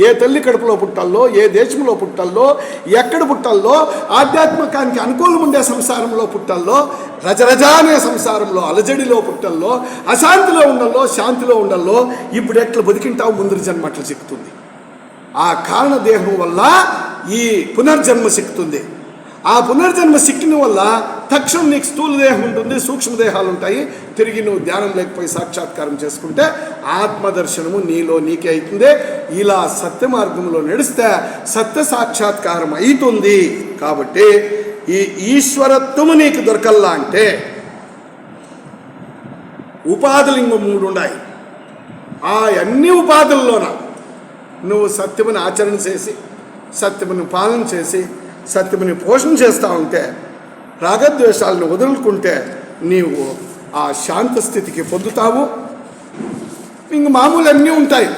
S1: ఏ తల్లి కడుపులో పుట్టాల్లో, ఏ దేశంలో పుట్టాల్లో, ఎక్కడ పుట్టాల్లో, ఆధ్యాత్మికానికి అనుకూలం ఉండే సంసారంలో పుట్టాల్లో, రజరజా అనే సంసారంలో అలజడిలో పుట్టాల్లో, అశాంతిలో ఉండల్లో, శాంతిలో ఉండల్లో, ఇప్పుడు ఎట్లా బతికింటావు ముందు జన్మ అట్లా సిక్కుతుంది. ఆ కారణదేహం వల్ల ఈ పునర్జన్మ సిక్కుతుంది. ఆ పునర్జన్మ సిక్కిన వల్ల తక్షణం నీకు స్థూల దేహం ఉంటుంది, సూక్ష్మదేహాలు ఉంటాయి. తిరిగి నువ్వు ధ్యానం లేకపోయి సాక్షాత్కారం చేసుకుంటే ఆత్మదర్శనము నీలో నీకే అవుతుంది. ఇలా సత్య మార్గంలో నడిస్తే సత్య సాక్షాత్కారం అవుతుంది. కాబట్టి ఈ ఈశ్వరత్వము నీకు దొరకల్లా అంటే ఉపాధులు ఇంకో 3 ఉన్నాయి. ఆ అన్ని ఉపాధుల్లోన నువ్వు సత్యముని ఆచరణ చేసి, సత్యముని పాలన చేసి, సత్యముని పోషణ చేస్తూ ఉంటే, రాగద్వేషాలను వదులుకుంటే నీవు ఆ శాంత స్థితికి పొందుతావు. ఇంక మామూలు అన్నీ ఉంటాయి.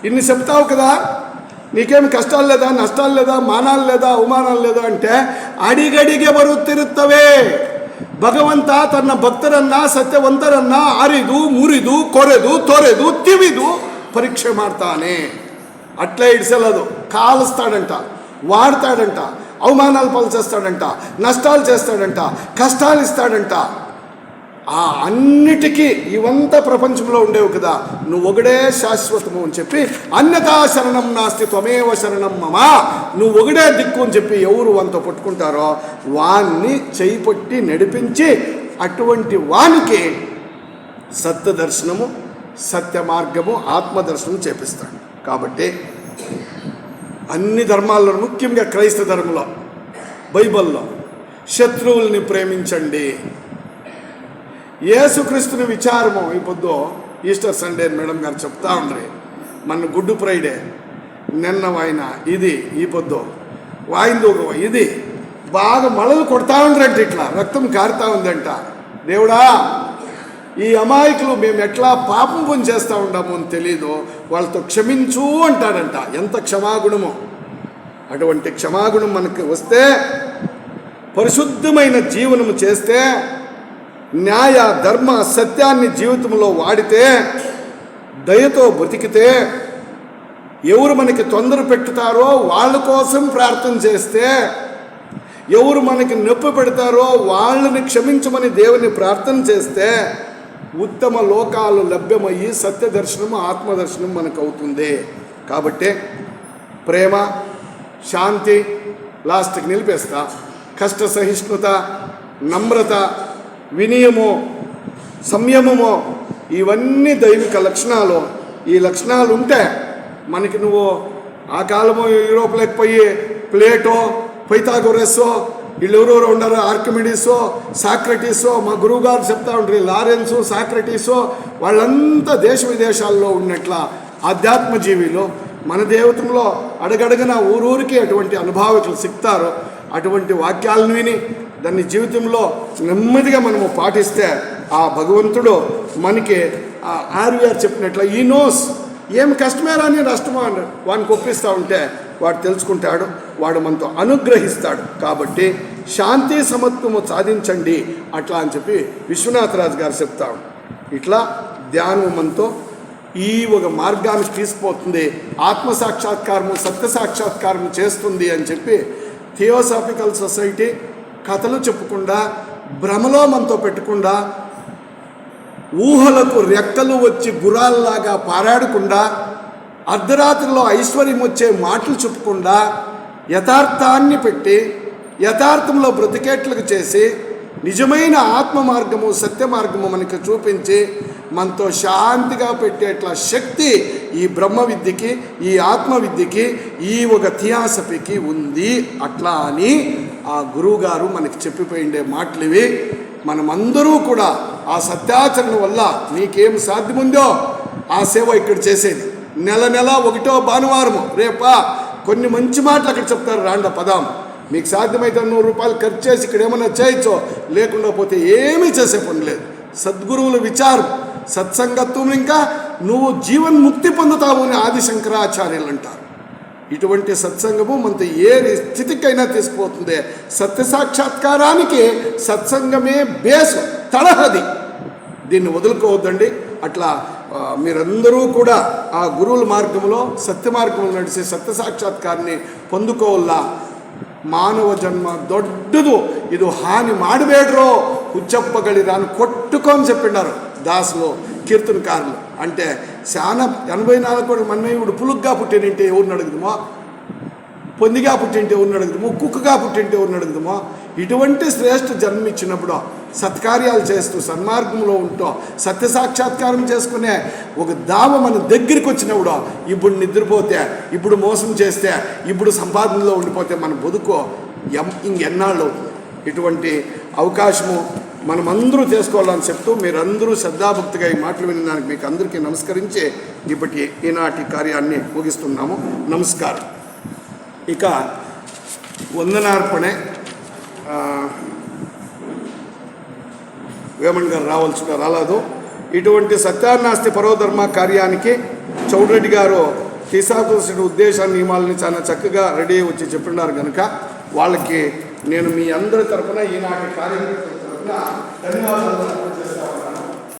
S1: ఇన్ని చెప్తావు కదా, నీకేమి కష్టాలు లేదా, నష్టాలు లేదా, మానాలు లేదా, అవమానాలు లేదా అంటే ಅಡಿಗಡಿಗೆ ಬರುತ್ತಿರುತ್ತವೆ. ಭಗವಂತ ತನ್ನ ಭಕ್ತರನ್ನ ಸತ್ಯವಂತರನ್ನ ಅರಿದು ಮುರಿದು ಕೊರೆದು ತೊರೆದು ತಿವಿದು ಪರೀಕ್ಷೆ ಮಾಡ್ತಾನೆ. అట్లా ఇడిసెలదు, కాలుస్తాడంట, వాడతాడంట, అవమానాలు పాలు చేస్తాడంట, నష్టాలు చేస్తాడంట, కష్టాలు ఇస్తాడంట. ఆ అన్నిటికీ ఇవంతా ప్రపంచంలో ఉండేవి కదా, నువ్వు ఒకడే శాశ్వతము అని చెప్పి, అన్యతా శరణం నాస్తి త్వమేవ శరణం మమ, నువ్వు ఒకడే దిక్కు అని చెప్పి ఎవరు వంత పట్టుకుంటారో వాన్ని చేయి పట్టి నడిపించి అటువంటి వానికి సత్య దర్శనము, సత్య మార్గము, ఆత్మదర్శనం చేపిస్తాడు. కాబట్టి అన్ని ధర్మాల్లో, ముఖ్యంగా క్రైస్తవ ధర్మంలో, బైబిల్లో శత్రువుల్ని ప్రేమించండి. యేసుక్రీస్తుని విచారము. ఈ పొద్దు ఈస్టర్ సండే మేడం గారు చెప్తా ఉండ్రి, మన గుడ్ ఫ్రైడే నిన్న వాయిన ఇది, ఈ పొద్దు వాయింది ఇది బాగా మళలు కొడతా ఉండ్రంట, ఇట్లా రక్తం కారుతా ఉందంట. దేవుడా ఈ అమాయకులు మేము ఎట్లా పాపం పని చేస్తూ ఉంటామో అని తెలీదు, వాళ్ళతో క్షమించు అంటాడంట. ఎంత క్షమాగుణమో! అటువంటి క్షమాగుణం మనకి వస్తే, పరిశుద్ధమైన జీవనము చేస్తే, న్యాయ ధర్మ సత్యాన్ని జీవితంలో వాడితే, దయతో బతికితే, ఎవరు మనకి తొందర పెట్టుతారో వాళ్ళ కోసం ప్రార్థన చేస్తే, ఎవరు మనకి నొప్పి పెడతారో వాళ్ళని క్షమించమని దేవుని ప్రార్థన చేస్తే, ఉత్తమ లోకాలు లభ్యమయ్యి సత్య దర్శనం ఆత్మదర్శనం మనకు అవుతుంది. కాబట్టి ప్రేమ, శాంతి, లాస్ట్కి నిలిపేస్తా, కష్ట సహిష్ణుత, నమ్రత, వినయము, సంయమము, ఇవన్నీ దైవిక లక్షణాలు. ఈ లక్షణాలు ఉంటే మనకి నువ్వు ఆ కాలము యూరోప్లోకి పోయి ప్లేటో, పైథాగోరస్సో, వీళ్ళు ఎవరెవరు ఉన్నారు, ఆర్కిమిడీసో, సాక్రటీసో, మా గురువు గారు చెప్తా ఉంటారు, లారెన్సో, సాక్రటీసో, వాళ్ళంతా దేశ విదేశాల్లో ఉన్నట్ల ఆధ్యాత్మ జీవిలో మన దేవతంలో అడగడగన ఊరూరికి అటువంటి అనుభావికులు సిక్తారు. అటువంటి వాక్యాలను విని దాన్ని జీవితంలో నెమ్మదిగా మనము పాటిస్తే ఆ భగవంతుడు మనకి ఆర్వీఆర్ చెప్పినట్ల ఈ నోస్ ఏం కష్టమేరా అని నష్టమా అని వాడిని ఒప్పిస్తూ ఉంటే వాడు తెలుసుకుంటాడు, వాడు మనతో అనుగ్రహిస్తాడు. కాబట్టి శాంతి సమత్వము సాధించండి అట్లా అని చెప్పి విశ్వనాథరాజు గారు చెప్తాడు. ఇట్లా ధ్యానం మనతో ఈ ఒక మార్గానికి తీసుకుపోతుంది, ఆత్మసాక్షాత్కారము సత్య సాక్షాత్కారము చేస్తుంది అని చెప్పి థియోసాఫికల్ సొసైటీ కథలు చెప్పకుండా, భ్రమలో మనతో పెట్టకుండా, ఊహలకు రెక్కలు వచ్చి గుర్రాల్లాగా పారాడకుండా, అర్ధరాత్రిలో ఐశ్వర్యం వచ్చే మాటలు చెప్పకుండా, యథార్థాన్ని పెట్టి యథార్థంలో బ్రతికేట్లకు చేసి నిజమైన ఆత్మ మార్గము సత్య మార్గము మనకు చూపించి మనతో శాంతిగా పెట్టేట్ల శక్తి ఈ బ్రహ్మ విద్యకి, ఈ ఆత్మ విద్యకి, ఈ ఒక థియాసఫీకి ఉంది. అట్లా అని ఆ గురువుగారు మనకి చెప్పిపోయిండే మాటలు ఇవి. మనమందరూ కూడా ఆ సత్యాచరణ వల్ల మీకేం సాధ్యముందో ఆ సేవ ఇక్కడ చేసేది. నెల 1వ భానువారము రేపా కొన్ని మంచి మాటలు అక్కడ చెప్తారు, రాండ పదాం. మీకు సాధ్యమైతే 100 రూపాయలు ఖర్చు చేసి ఇక్కడ ఏమన్నా చేయొచ్చో, లేకుండా పోతే ఏమీ చేసే పని లేదు. సద్గురువుల విచారం, సత్సంగత్వం, ఇంకా నువ్వు జీవన్ముక్తి పొందుతావు అని ఆది శంకరాచార్యులు అంటారు. ఇటువంటి సత్సంగము మనతో ఏ స్థితికైనా తీసుకుపోతుంది. సత్య సాక్షాత్కారానికి సత్సంగమే బేసు, తలహది. దీన్ని వదులుకోవద్దండి. అట్లా మీరందరూ కూడా ఆ గురువుల మార్గంలో సత్య మార్గంలో నడిచే సత్య సాక్షాత్కారాన్ని పొందుకోవాలా. మానవ జన్మ దొడ్డదు, ఇది హాని మాడివేడ్రో ఉచ్చప్పగలి రాను కొట్టుకొని చెప్పినారు దాసులు కీర్తనకారులు. అంటే చాలా 84 కోట్ల మన్మయుడు పులుగ్గా పుట్టినంటే ఎవరిని అడుగుదామో, పొందిగా పుట్టింటే ఎవరిని అడుగుదామో, కుక్కగా పుట్టింటే ఎవరిని అడుగుదామో. ఇటువంటి శ్రేష్ఠ జన్మించినప్పుడు సత్కార్యాలు చేస్తూ సన్మార్గంలో ఉంటూ సత్య సాక్షాత్కారం చేసుకునే ఒక దావ మన దగ్గరికి వచ్చినప్పుడు, ఇప్పుడు నిద్రపోతే, ఇప్పుడు మోసం చేస్తే, ఇప్పుడు సంపాదనలో ఉండిపోతే మన బతుకు ఇంకెన్నాళ్ళు అవుతుంది. ఇటువంటి అవకాశము మనమందరూ చేసుకోవాలని చెప్తూ మీరందరూ శ్రద్ధాభక్తిగా ఈ మాటలు వినడానికి మీకు అందరికీ నమస్కరించి ఈనాటి కార్యాన్ని ముగిస్తున్నాము. నమస్కారం. ఇక వందనార్పణే వేమన్ గారు రాలేదు. ఇటువంటి సత్యాన్నాస్తి పరోధర్మ కార్యానికి చౌడరెడ్డి గారు తీసాల్సిన ఉద్దేశాన్ని నియమాలని చాలా చక్కగా రెడీ వచ్చి చెప్పినారు కనుక వాళ్ళకి నేను మీ అందరి తరఫున ఈనాటి కార్యక్రమం తరఫున ధన్యవాదాలు.